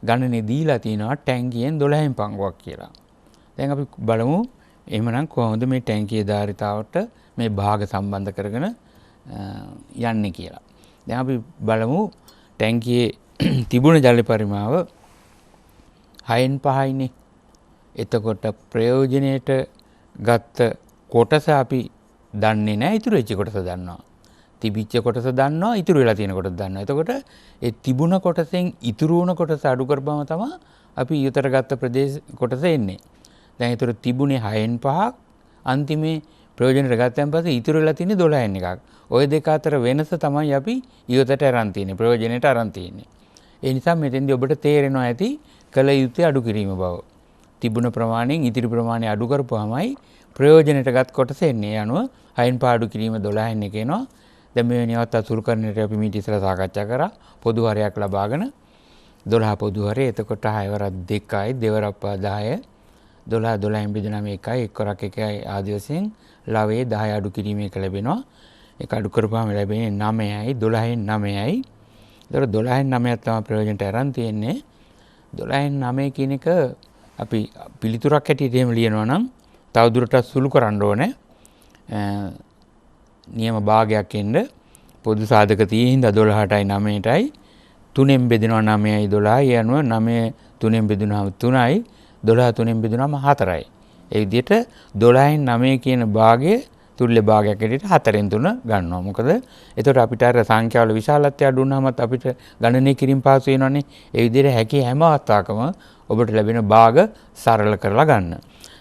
ගණනේ දීලා තිනවා ටැංකියෙන් 12න් පංගුවක් කියලා. දැන් අපි බලමු එහෙමනම් කොහොමද මේ ටැංකියේ ධාරිතාවට මේ භාග සම්බන්ධ කරගෙන යන්නේ කියලා. දැන් අපි බලමු ටැංකියේ තිබුණ ජල පරිමාව 6න් 5යිනේ. එතකොට ප්‍රයෝජනයට ගත්ත කොටස අපි දන්නේ නැහැ, ඉතුරු වෙච්ච කොටස දන්නවා. තිබිච්ච කොටස දන්නවා, ඉතුරු වෙලා තියෙන කොටස දන්නවා. එතකොට ඒ තිබුණ කොටසෙන් ඉතුරු වුණ කොටස අඩු කරපුවම තමයි අපි ඊතර ගත්ත ප්‍රදේශ කොටස එන්නේ. දැන් ඒතර තිබුණේ 6න් 5ක් අන්තිමේ ප්‍රයෝජනයට ගත්තන් පස්සේ ඉතුරු වෙලා තියෙන්නේ 12න් එකක්. ওই දෙක අතර වෙනස තමයි අපි ඊතට අරන් තියෙන්නේ, ප්‍රයෝජනයට අරන් තියෙන්නේ. ඒ නිසා මෙතෙන්දී ඔබට තේරෙනවා ඇති කල යුත්තේ අඩු කිරීම බව. තිබුණ ප්‍රමාණයෙන් ඉතිරි ප්‍රමාණය අඩු කරපුවාමයි ප්‍රයෝජනයට ගත් කොටස එන්නේ. අනුව 6න් 5 අඩු කිරීම 12න් එක එනවා. දැන් මේ වෙනවත් අසුරු කරන්නට අපි මීට ඉස්සර සාකච්ඡා කරා. පොදු හරයක් ලබාගෙන 12 පොදු හරය. එතකොට 6 වරක් 2යි, දෙවරක් 10. 12 12න් බෙදුනම 1යි, 1 වරක් 1යි ආදී වශයෙන් ලවයේ 10 අඩු කිරීම එක ලැබෙනවා. ඒක අඩු කරපුවාම ලැබෙන්නේ 9යි, 12න් 9යි. ඒතර 12න් 9ක් තමයි ප්‍රයෝජනට අරන් තියෙන්නේ. 12න් 9 කියන එක අපි පිළිතුරක් හැටියට එහෙම ලියනවා නම් තවදුරටත් සුළු කරන්න ඕනේ. නියම භාගයක් එන්න පොදු සාධක තියෙන 12ටයි 9ටයි 3ෙන් බෙදෙනවා 9යි 12යි. අනුව 9 3ෙන් බෙදුනහම 3යි, 12 3ෙන් බෙදුනහම 4යි. ඒ විදිහට 12න් 9 කියන භාගය තුල්‍ය භාගයක් හැටියට 4ෙන් 3 ගන්නවා. මොකද එතකොට අපිට අර සංඛ්‍යාවල විශාලත්වය අඩු වුණාමත් අපිට ගණනය කිරීම පහසු වෙනවනේ. ඒ විදිහට හැකි හැම අවස්ථාවකම ඔබට ලැබෙන භාග සරල කරලා ගන්න.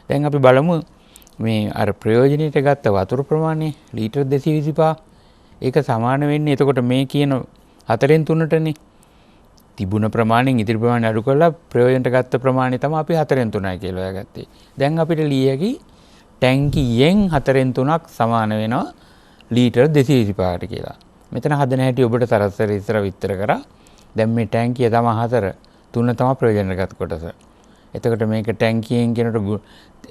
දැන් අපි බලමු මේ අර ප්‍රයෝජනෙට ගත්ත වතුර ප්‍රමාණය ලීටර් 225 ඒක සමාන වෙන්නේ එතකොට මේ කියන 4න් 3ටනේ. තිබුණ ප්‍රමාණයෙන් ඉතිරි ප්‍රමාණය අඩු කරලා ප්‍රයෝජනට ගත්ත ප්‍රමාණය තමයි අපි 4න් 3යි කියලා හොයාගත්තේ. දැන් අපිට ලිය හැකි ටැංකියෙන් 4න් 3ක් සමාන වෙනවා ලීටර් 225ට කියලා. මෙතන හදන හැටි ඔබට තරස්සර ඉස්සර විස්තර කරා. දැන් මේ ටැංකිය තමයි 4 3 තමයි ප්‍රයෝජනට ගත් කොටස. එතකොට මේක ටැංකියෙන් කියනකොට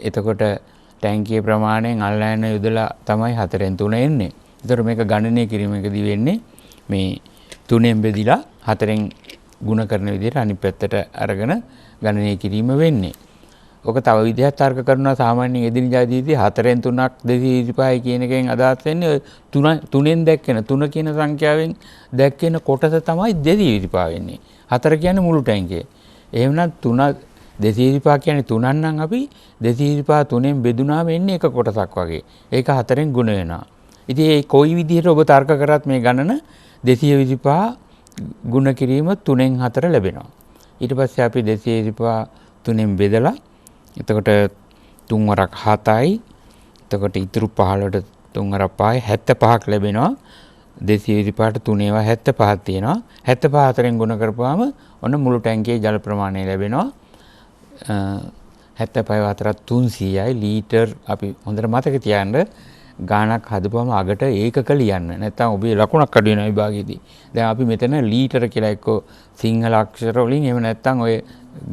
එතකොට ටැංකියේ ප්‍රමාණයෙන් අල්ලන්න යොදලා තමයි 4න් 3 එන්නේ. එතකොට මේක ගණනය කිරීමකදී වෙන්නේ මේ 3ෙන් බෙදිලා 4ෙන් ගුණ කරන විදිහට අනිත් පැත්තට අරගෙන ගණනය කිරීම වෙන්නේ. ඔක තව විදිහක් තර්ක කරනවා සාමාන්‍යයෙන් එදිනදා ජීවිතේ 4න් 3ක් 225යි කියන එකෙන් අදහස් වෙන්නේ 3ෙන් දැක්කෙන 3 කියන සංඛ්‍යාවෙන් දැක්කෙන කොටස තමයි 225 වෙන්නේ. 4 කියන්නේ මුළු ටැංකිය. එහෙමනම් 3 225 කියන්නේ 3ක් නම් අපි 225 3ෙන් බෙදුනාම එන්නේ එක කොටසක් වගේ. ඒක 4ෙන් ගුණ වෙනවා. ඉතින් ඒ කොයි විදිහට ඔබ තර්ක කරත් මේ ගණන 225 ගුණ කිරීම 3ෙන් 4 ලැබෙනවා. ඊට පස්සේ අපි 225 3ෙන් බෙදලා එතකොට 3 වරක් 7යි. එතකොට ඉතුරු 15ට 3 වරක් 5යි 75ක් ලැබෙනවා. 225ට 3 ඒවා 75ක් තියෙනවා. 75 4ෙන් ගුණ කරපුවාම ඔන්න මුළු ටැංකියේ ජල ප්‍රමාණය ලැබෙනවා. 75 4ක් 300යි ලීටර් අපි හොඳට මතක තියාගන්න ගානක් හදපුවම අගට ඒකක ලියන්න. නැත්නම් ඔබේ ලකුණක් අඩු වෙනවා විභාගයේදී. දැන් අපි මෙතන ලීටර කියලා එක්ක සිංහල අක්ෂර වලින් එහෙම නැත්නම් ඔය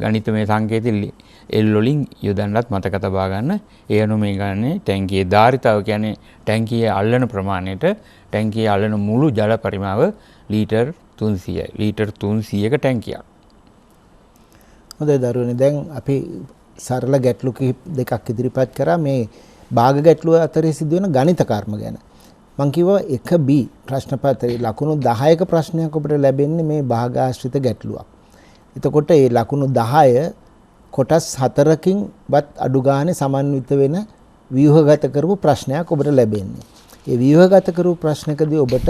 ගණිතමය සංකේත L වලින් යොදන්නත් මතක තබා ගන්න. ඒ අනුව මේ ගන්නේ ටැංකියේ ධාරිතාව කියන්නේ ටැංකියේ අල්ලන ප්‍රමාණයට ටැංකියේ අල්ලන මුළු ජල පරිමාව ලීටර් 300යි. ලීටර් 300ක ටැංකියක්. හොඳයි දරුවනේ දැන් අපි සරල ගැටලු දෙකක් ඉදිරිපත් කරා මේ භාග ගැටලුව අතරේ සිදුවෙන ගණිත කර්ම ගැන. මම කිව්වා 1B ප්‍රශ්න පත්‍රයේ ලකුණු 10ක ප්‍රශ්නයක් ඔබට ලැබෙන්නේ මේ භාග ආශ්‍රිත ගැටලුවක්. එතකොට මේ ලකුණු 10 කොටස් 4කින් වත් අඩු ගානේ සමන්විත වෙන ව්‍යුහගත කරපු ප්‍රශ්නයක් ඔබට ලැබෙන්නේ. ඒ ව්‍යුහගත කරපු ප්‍රශ්නකදී ඔබට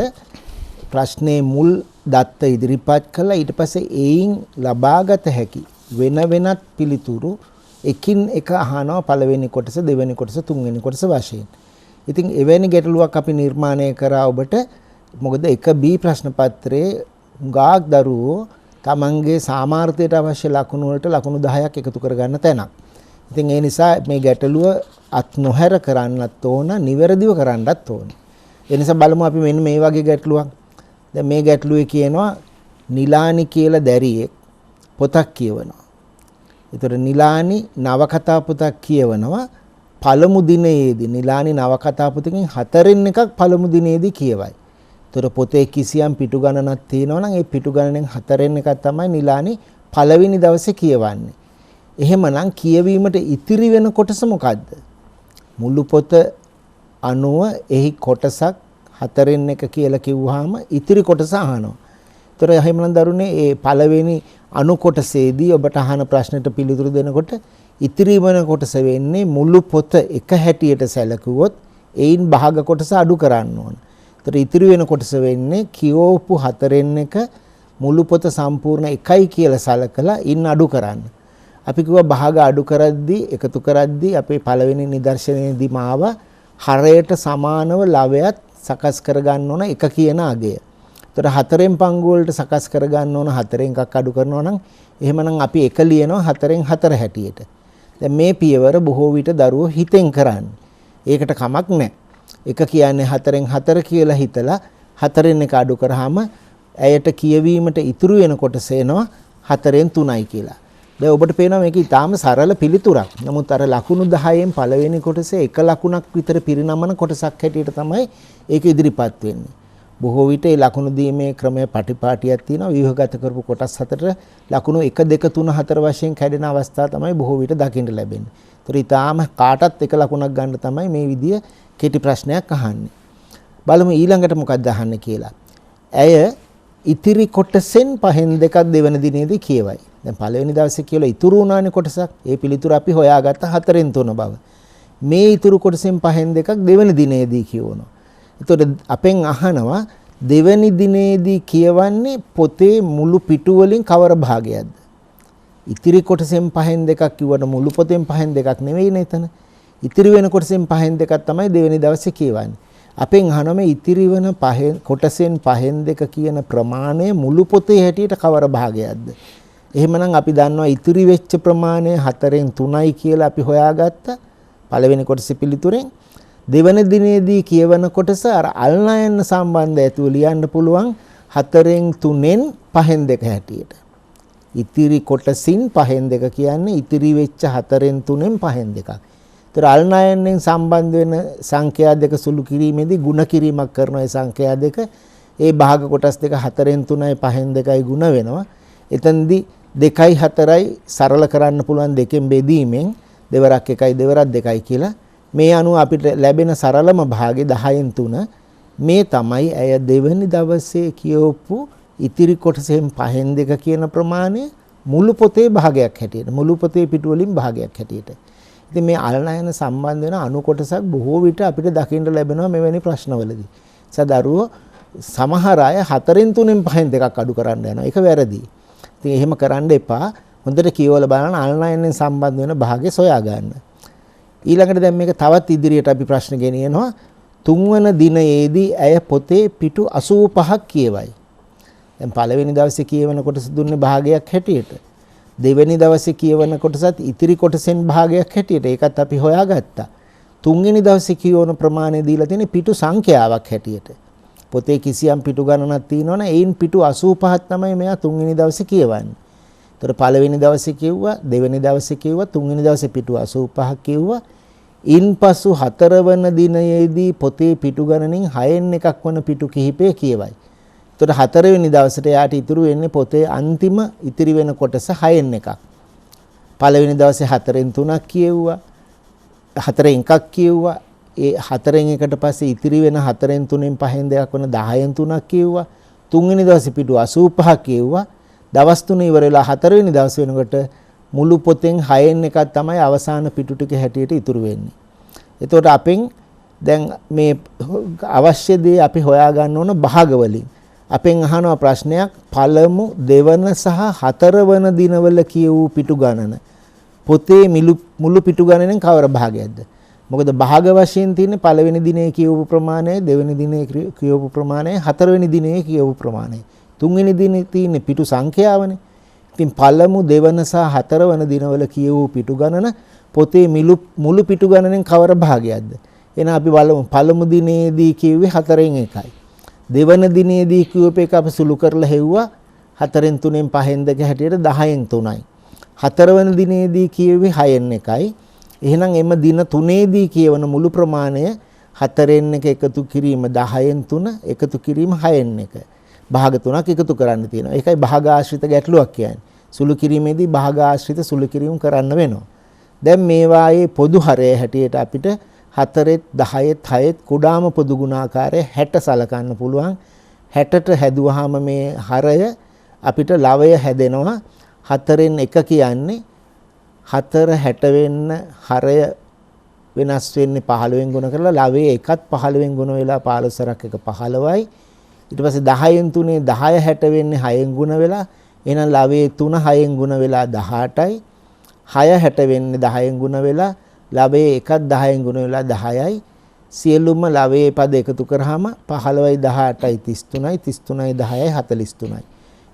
ප්‍රශ්නේ මුල් දත්ත ඉදිරිපත් කළා ඊට පස්සේ ඒයින් ලබාගත හැකි වෙන වෙනත් පිළිතුරු එකින් එක අහනවා පළවෙනි කොටස දෙවෙනි කොටස තුන්වෙනි කොටස වශයෙන්. ඉතින් එවැනි ගැටලුවක් අපි නිර්මාණය කරා ඔබට. මොකද 1B ප්‍රශ්න පත්‍රයේ ගාක් දරුවෝ තමන්ගේ සාමාර්ථයට අවශ්‍ය ලකුණු වලට ලකුණු 10ක් එකතු කරගන්න තැනක්. ඉතින් ඒ නිසා මේ ගැටලුව අත් නොහැර කරන්නත් ඕන, නිවැරදිව කරන්නත් ඕන. ඒ නිසා බලමු අපි මෙන්න මේ වගේ ගැටලුවක්. දැන් මේ ගැටලුවේ කියනවා නිලානි කියලා දැරියෙක් පොතක් කියවනවා. ඒතර නිලානි නවකතා පොතක් කියවනවා පළමු දිනයේදී. නිලානි නවකතා පොතකින් 4න් එකක් පළමු දිනයේදී කියවයි. ඒතර පොතේ කිසියම් පිටු ගණනක් තියෙනවා නම් ඒ පිටු ගණනෙන් 4න් එකක් තමයි නිලානි පළවෙනි දවසේ කියවන්නේ. එහෙමනම් කියවීමට ඉතිරි වෙන කොටස මොකද්ද? මුළු පොත 90 එහි කොටසක් 4න් එක කියලා කිව්වහම ඉතිරි කොටස අහනවා. ඒතර එහෙමනම් දරුනේ ඒ පළවෙනි අණු කොටසේදී ඔබට අහන ප්‍රශ්නෙට පිළිතුරු දෙනකොට ඉතිරි වෙන කොටස වෙන්නේ මුළු පොත එක හැටියට සැලකුවොත් ඒයින් භාග කොටස අඩු කරන්න ඕන. ඒතර ඉතිරි වෙන කොටස වෙන්නේ කියවපු 4න් එක මුළු පොත සම්පූර්ණ එකයි කියලා සැලකලා ඉන් අඩු කරන්න. අපි කිව්වා භාග අඩු කරද්දී එකතු කරද්දී අපේ පළවෙනි නිදර්ශනයේදී මාව හරයට සමානව ලවයත් සකස් කරගන්න ඕන එක කියන අගය. ඒතර 4න් පංගු වලට සකස් කරගන්න ඕන 4න් එකක් අඩු කරනවා නම් එහෙමනම් අපි එක ලියනවා 4න් 4 හැටියට. දැන් මේ පියවර බොහෝ විට දරුවෝ හිතෙන් කරන්නේ. ඒකට කමක් නැහැ. එක කියන්නේ 4න් 4 කියලා හිතලා 4න් එක අඩු කරාම ඇයට කියවීමට ඉතුරු වෙන කොටස එනවා 4න් 3යි කියලා. දැන් ඔබට පේනවා මේක ඊටාම සරල පිළිතුරක්. නමුත් අර ලකුණු 10න් පළවෙනි කොටසේ එක ලකුණක් විතර පිරිනමන කොටසක් හැටියට තමයි ඒක ඉදිරිපත් වෙන්නේ. බොහෝ විට ඒ ලකුණු දීමේ ක්‍රමයේ පටිපාටියක් තියෙනවා. ව්‍යුහගත කරපු කොටස් හතරට ලකුණු 1 2 3 4 වශයෙන් කැඩෙන අවස්ථා තමයි බොහෝ විට දකින්න ලැබෙන්නේ. ඒතර ඊටාම කාටත් එක ලකුණක් ගන්න තමයි මේ විදිය කෙටි ප්‍රශ්නයක් අහන්නේ. බලමු ඊළඟට මොකක්ද අහන්නේ කියලා. ඇය ඉතිරි කොටසෙන් 5න් 2ක් දෙවන දිනේදී කියවයි. දැන් පළවෙනි දවසේ කියලා ඉතුරු වුණානේ කොටසක්. ඒ පිළිතුර අපි හොයාගත්ත 4න් 3 බව. මේ ඉතුරු කොටසෙන් 5න් 2ක් දෙවන දිනේදී කියවනවා. එතකොට අපෙන් අහනවා දෙවැනි දිනේදී කියවන්නේ පොතේ මුළු පිටු වලින් කවර භාගයක්ද? ඉතිරි කොටසෙන් 5න් 2ක් කිව්වට මුළු පොතෙන් 5න් 2ක් නෙවෙයිනේ එතන. ඉතිරි වෙන කොටසෙන් පහෙන් දෙකක් තමයි දෙවෙනි දවසේ කියවන්නේ. අපෙන් අහනවා මේ ඉතිරි වෙන කොටසෙන් පහෙන් දෙක කියන ප්‍රමාණය මුළු පොතේ හැටියට කවර භාගයක්ද? එහෙමනම් අපි දන්නවා ඉතිරි වෙච්ච ප්‍රමාණය 4න් 3යි කියලා අපි හොයාගත්තා. පළවෙනි කොටසේ පිළිතුරෙන් දෙවන දිනේදී කියවන කොටස අර අල්නයන් සම්බන්ධ ඇතුව ලියන්න පුළුවන් 4න් 3න් පහෙන් දෙක හැටියට. ඉතිරි කොටසින් පහෙන් දෙක කියන්නේ ඉතිරි වෙච්ච 4න් 3න් පහෙන් දෙකක්. ඒතර අල්නයන්ෙන් සම්බන්ධ වෙන සංඛ්‍යා දෙක සුළු කිරීමේදී ಗುಣ කිරීමක් කරන ඒ සංඛ්‍යා දෙක ඒ භාග කොටස් දෙක 4න් 3යි පහෙන් දෙකයි ಗುಣ වෙනවා. එතෙන්දී 2යි 4යි සරල කරන්න පුළුවන් දෙකෙන් බෙදීමෙන් දෙවරක් 1යි දෙවරක් 2යි කියලා. මේ අනුව අපිට ලැබෙන සරලම භාගය 10න් 3 මේ තමයි ඇය දෙවැනි දවසේ කියවපු ඉතිරි කොටසෙන් පහෙන් දෙක කියන ප්‍රමාණය මුළු පොතේ භාගයක් හැටියට මුළු පොතේ පිටු වලින් භාගයක් හැටියට. ඉතින් මේ අල්නයන සම්බන්ධ වෙන අණු කොටසක් බොහෝ විට අපිට දකින්න ලැබෙනවා මෙවැනි ප්‍රශ්නවලදී. සදරුව සමහර අය 4න් 3න් පහෙන් දෙකක් අඩු කරන්න යනවා. ඒක වැරදි. ඉතින් එහෙම කරන්න එපා. හොඳට කියවලා බලන්න අල්නයනෙන් සම්බන්ධ වෙන භාගය සොයා ගන්න. ඊළඟට දැන් මේක තවත් ඉදිරියට අපි ප්‍රශ්න ගෙනියනවා. තුන්වන දිනයේදී ඇය පොතේ පිටු 85ක් කියවයි. දැන් පළවෙනි දවසේ කියවන කොටස දුන්නේ භාගයක් හැටියට. දෙවෙනි දවසේ කියවන කොටසත් ඉතිරි කොටසෙන් භාගයක් හැටියට. ඒකත් අපි හොයාගත්තා. තුන්වෙනි දවසේ කියවන ප්‍රමාණය දීලා තියෙන පිටු සංඛ්‍යාවක් හැටියට. පොතේ කිසියම් පිටු ගණනක් තියෙනවනේ ඒයින් පිටු 85ක් තමයි මෙයා තුන්වෙනි දවසේ කියවන්නේ. ඒතර පළවෙනි දවසේ කිව්වා, දෙවෙනි දවසේ කිව්වා, තුන්වෙනි දවසේ පිටු 85ක් කිව්වා. ඉන්පසු හතරවන දිනයේදී පොතේ පිටු ගණනින් 6න් එකක් වන පිටු කිහිපය කියවයි. එතකොට හතරවෙනි දවසට යාට ඉතුරු වෙන්නේ පොතේ අන්තිම ඉතිරි වෙන කොටස 6න් එකක්. පළවෙනි දවසේ 4න් 3ක් කියෙව්වා. 4න් එකක් කියෙව්වා. ඒ 4න් එකට පස්සේ ඉතිරි වෙන 4න් 3න් පහෙන් දෙකක් වන 10න් 3ක් කියෙව්වා. තුන්වෙනි දවසේ පිටු 85ක් කියෙව්වා. දවස් 3 ඉවර වෙලා හතරවෙනි දවස් වෙනකොට මුළු පොතෙන් 6න් එකක් තමයි අවසාන පිටු ටික හැටියට ඉතුරු වෙන්නේ. එතකොට අපෙන් දැන් මේ අවශ්‍ය දේ අපි හොයා ගන්න ඕන භාග වලින්. අපෙන් අහනවා ප්‍රශ්නයක් පළමු දෙවන සහ හතරවන දිනවල කියවූ පිටු ගණන පොතේ මුළු පිටු ගණනෙන් කවර භාගයක්ද? මොකද භාග වශයෙන් තියෙන්නේ පළවෙනි දිනේ කියවපු ප්‍රමාණය, දෙවෙනි දිනේ කියවපු ප්‍රමාණය, හතරවෙනි දිනේ කියවපු ප්‍රමාණය. තුන්වෙනි දිනේ තියෙන්නේ පිටු සංඛ්‍යාවනේ. ඉතින් පළමු දෙවන සහ හතරවන දිනවල කියවූ පිටු ගණන පොතේ මුළු පිටු ගණනෙන් කවර භාගයක්ද? එහෙනම් අපි බලමු පළමු දිනේදී කියුවේ 4න් 1යි. දෙවන දිනේදී කියවප එක අපි සුළු කරලා හෙව්වා 4න් 3න් පහෙන් දෙක හැටියට 10න් 3යි. හතරවන දිනේදී කියුවේ 6න් 1යි. එහෙනම් එම දින තුනේදී කියවන මුළු ප්‍රමාණය 4න් 1 එකතු කිරීම 10න් 3 එකතු කිරීම 6න් 1. භාග තුනක් එකතු කරන්න තියෙනවා. ඒකයි භාග ආශ්‍රිත ගැටලුවක් කියන්නේ. සුළු කිරීමේදී භාග ආශ්‍රිත සුළු කිරීම කරන්න වෙනවා. දැන් මේවායේ පොදු හරය හැටියට අපිට 4ත් 10ත් 6ත් කුඩාම පොදු ගුණාකාරය 60 සලකන්න පුළුවන්. 60ට හැදුවාම මේ හරය අපිට ලවය හැදෙනවා. 4න් 1 කියන්නේ 4 60 වෙන්න හරය වෙනස් වෙන්නේ 15න් ගුණ කරලා ලවයේ එකත් 15න් ගුණ වෙලා 15 සරක් එක 15යි. ඊට පස්සේ 10න් 3 10 60 වෙන්නේ 6න් ගුණ වෙලා එහෙනම් ලවයේ 3 6න් ගුණ වෙලා 18යි. 6 60 වෙන්නේ 10න් ගුණ වෙලා ලවයේ එකත් 10න් ගුණ වෙලා 10යි. සියලුම ලවයේ පද එකතු කරාම 15යි 18යි 33යි 33යි 10යි 43යි.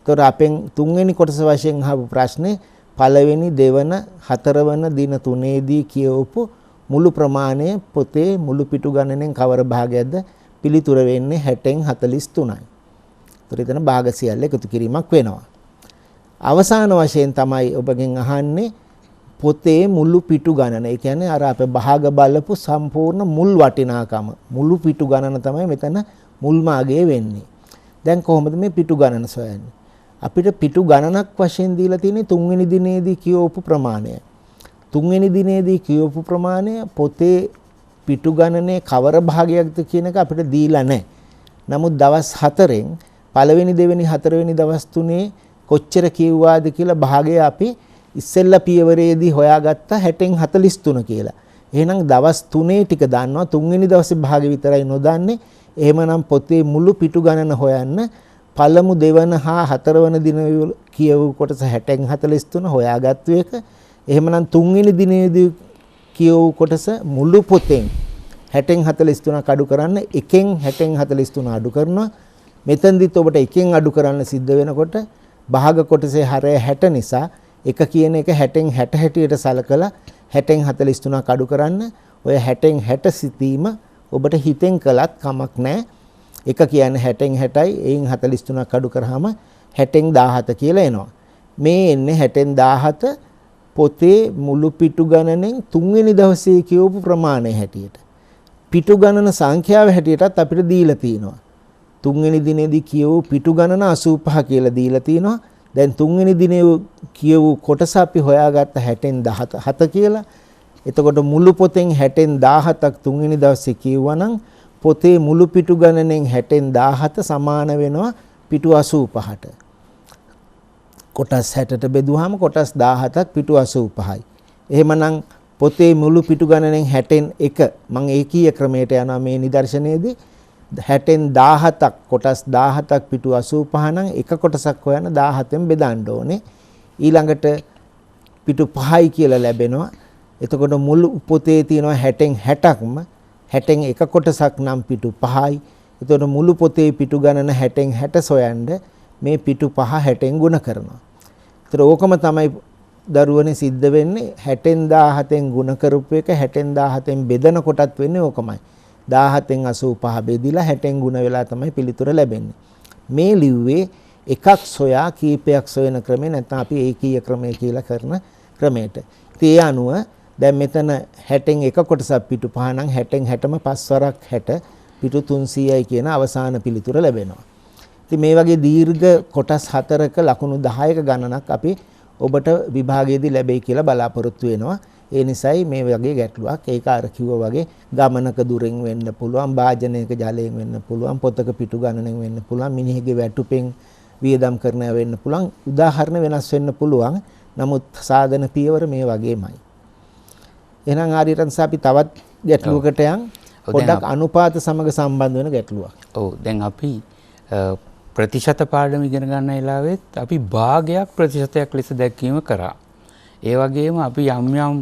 ඒතකොට අපෙන් තුන්වෙනි කොටස වශයෙන් අහපු ප්‍රශ්නේ පළවෙනි දෙවන හතරවන දින තුනේදී කියවපු මුළු ප්‍රමාණය පොතේ මුළු පිටු ගණනෙන් කවර භාගයක්ද? පිළිතුර වෙන්නේ 60න් 43යි. ඒතර එතන භාග සියල්ල එකතු කිරීමක් වෙනවා. අවසාන වශයෙන් තමයි ඔබගෙන් අහන්නේ පොතේ මුළු පිටු ගණන. ඒ කියන්නේ අර අපේ භාග බලපු සම්පූර්ණ මුල් වටිනාකම මුළු පිටු ගණන තමයි මෙතන මුල්ම අගය වෙන්නේ. දැන් කොහොමද මේ පිටු ගණන සොයන්නේ? අපිට පිටු ගණනක් වශයෙන් දීලා තියෙන්නේ තුන්වෙනි දිනේදී කියවපු ප්‍රමාණය. තුන්වෙනි දිනේදී කියවපු ප්‍රමාණය පොතේ පිටු ගණනේ කවර භාගයක්ද කියන එක අපිට දීලා නැහැ. නමුත් දවස් 4න් පළවෙනි දෙවෙනි හතරවෙනි දවස් තුනේ කොච්චර කියුවාද කියලා භාගය අපි ඉස්සෙල්ලා පියවරේදී හොයාගත්ත 60න් 43 කියලා. එහෙනම් දවස් 3 ටික දන්නවා. තුන්වෙනි දවසේ භාගය විතරයි නොදන්නේ. එහෙමනම් පොතේ මුළු පිටු ගණන හොයන්න පළමු දෙවන හා හතරවන දින කියවු කොටස 60න් 43 හොයාගත්තු එක. එහෙමනම් තුන්වෙනි දිනේදී කියවූ කොටස මුළු පොතෙන් 60න් 43ක් අඩු කරන්න 1න් 60න් 43 අඩු කරනවා. මෙතෙන්දිත් ඔබට 1න් අඩු කරන්න සිද්ධ වෙනකොට භාග කොටසේ හරය 60 නිසා එක කියන එක 60න් 60 හැටියට සලකලා 60න් 43ක් අඩු කරන්න. ඔය 60න් 60 සිතීම ඔබට හිතෙන් කළත් කමක් නැහැ. එක කියන්නේ 60න් 60යි එයින් 43ක් අඩු කරාම 60න් 17 කියලා එනවා. මේ එන්නේ 60න් 17 පොතේ මුළු පිටු ගණනෙන් 3 වෙනි දවසේ කියවපු ප්‍රමාණය හැටියට. පිටු ගණන සංඛ්‍යාව හැටියටත් අපිට දීලා තියෙනවා. 3 වෙනි දිනේදී කියවූ පිටු ගණන 85 කියලා දීලා තියෙනවා. දැන් 3 වෙනි දිනේ කියවූ කොටස අපි හොයාගත්ත 60න් 17 කියලා. එතකොට මුළු පොතෙන් 60න් 17ක් 3 වෙනි දවසේ කියවුවා නම් පොතේ මුළු පිටු ගණනෙන් 60න් 17 සමාන වෙනවා පිටු 85ට. කොටස් 60ට බෙදුවාම කොටස් 17ක් පිටු 85යි. එහෙමනම් පොතේ මුළු පිටු ගණනෙන් 60න් 1 මම ඒකීය ක්‍රමයට යනවා මේ නිදර්ශනයේදී 60න් 17ක් කොටස් 17ක් පිටු 85 නම් එක කොටසක් හොයන්න 17න් බෙදන්න ඕනේ. ඊළඟට පිටු 5යි කියලා ලැබෙනවා. එතකොට මුළු පොතේ තියෙනවා 60න් 60ක්ම 60න් එක කොටසක් නම් පිටු 5යි. එතකොට මුළු පොතේ පිටු ගණන 60න් 60 සොයන්න මේ පිටු 5 60න් ගුණ කරනවා. ඒතර ඕකම තමයි දරුවනේ සිද්ධ වෙන්නේ 60න් 17න් ගුණ කරපු එක 60න් 17න් බෙදන කොටත් වෙන්නේ ඕකමයි. 17න් 85 බෙදිලා 60න් ගුණ වෙලා තමයි පිළිතුර ලැබෙන්නේ. මේ ලිව්වේ එකක් සොයා කීපයක් සොයන ක්‍රමේ නැත්නම් අපි ඒකීය ක්‍රමය කියලා කරන ක්‍රමයට. ඉතින් ඒ අනුව දැන් මෙතන 60න් එක කොටසක් පිටු 5 නම් 60න් 60ම 5 වරක් 60 පිටු 300යි කියන අවසාන පිළිතුර ලැබෙනවා. ඉතින් මේ වගේ දීර්ඝ කොටස් 4ක ලකුණු 10ක ගණනක් අපි ඔබට විභාගයේදී ලැබෙයි කියලා බලාපොරොත්තු වෙනවා. ඒ නිසායි මේ වගේ ගැටලුවක් ඒක අර කිව්වා වගේ ගමනක දුරින් වෙන්න පුළුවන්, වාජනයක ජලයෙන් වෙන්න පුළුවන්, පොතක පිටු ගණනෙන් වෙන්න පුළුවන්, මිනිහගේ වැටුපෙන් වියදම් කරන වෙන්න පුළුවන්. උදාහරණ වෙනස් වෙන්න පුළුවන්. නමුත් සාධන පියවර මේ වගේමයි. එහෙනම් ආරියරන්ස අපි තවත් ගැටලුවකට යන් පොඩ්ඩක් අනුපාත සමග සම්බන්ධ වෙන ගැටලුවක්. ඔව් දැන් අපි ප්‍රතිශත පාඩම ඉගෙන ගන්න වෙලාවෙත් අපි භාගයක් ප්‍රතිශතයක් ලෙස දැක්වීම කරා. ඒ වගේම අපි යම් යම්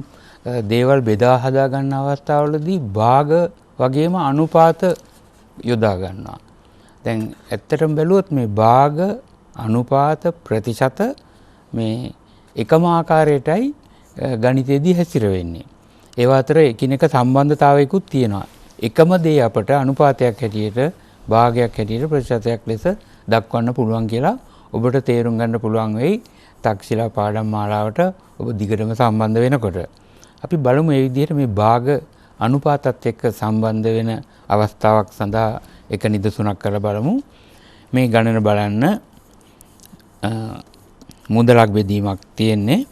දේවල් බෙදා හදා ගන්න අවස්ථාවලදී භාග වගේම අනුපාත යොදා ගන්නවා. දැන් ඇත්තටම බැලුවොත් මේ භාග අනුපාත ප්‍රතිශත මේ එකම ආකාරයටයි ගණිතයේදී හැසිරෙන්නේ. ඒවා අතර එකිනෙක සම්බන්ධතාවයකුත් තියෙනවා. එකම දේ අපට අනුපාතයක් හැටියට භාගයක් හැටියට ප්‍රතිශතයක් ලෙස දක්වන්න පුළුවන් කියලා ඔබට තේරුම් ගන්න පුළුවන් වෙයි තක්ෂිලා පාඩම් මාලාවට ඔබ දිගටම සම්බන්ධ වෙනකොට. අපි බලමු මේ විදිහට මේ භාග අනුපාතත් එක්ක සම්බන්ධ වෙන අවස්ථාවක් සඳහා එක නිදසුනක් කරලා බලමු. මේ ගණන බලන්න මුදලක් බෙදීමක් තියෙන්නේ.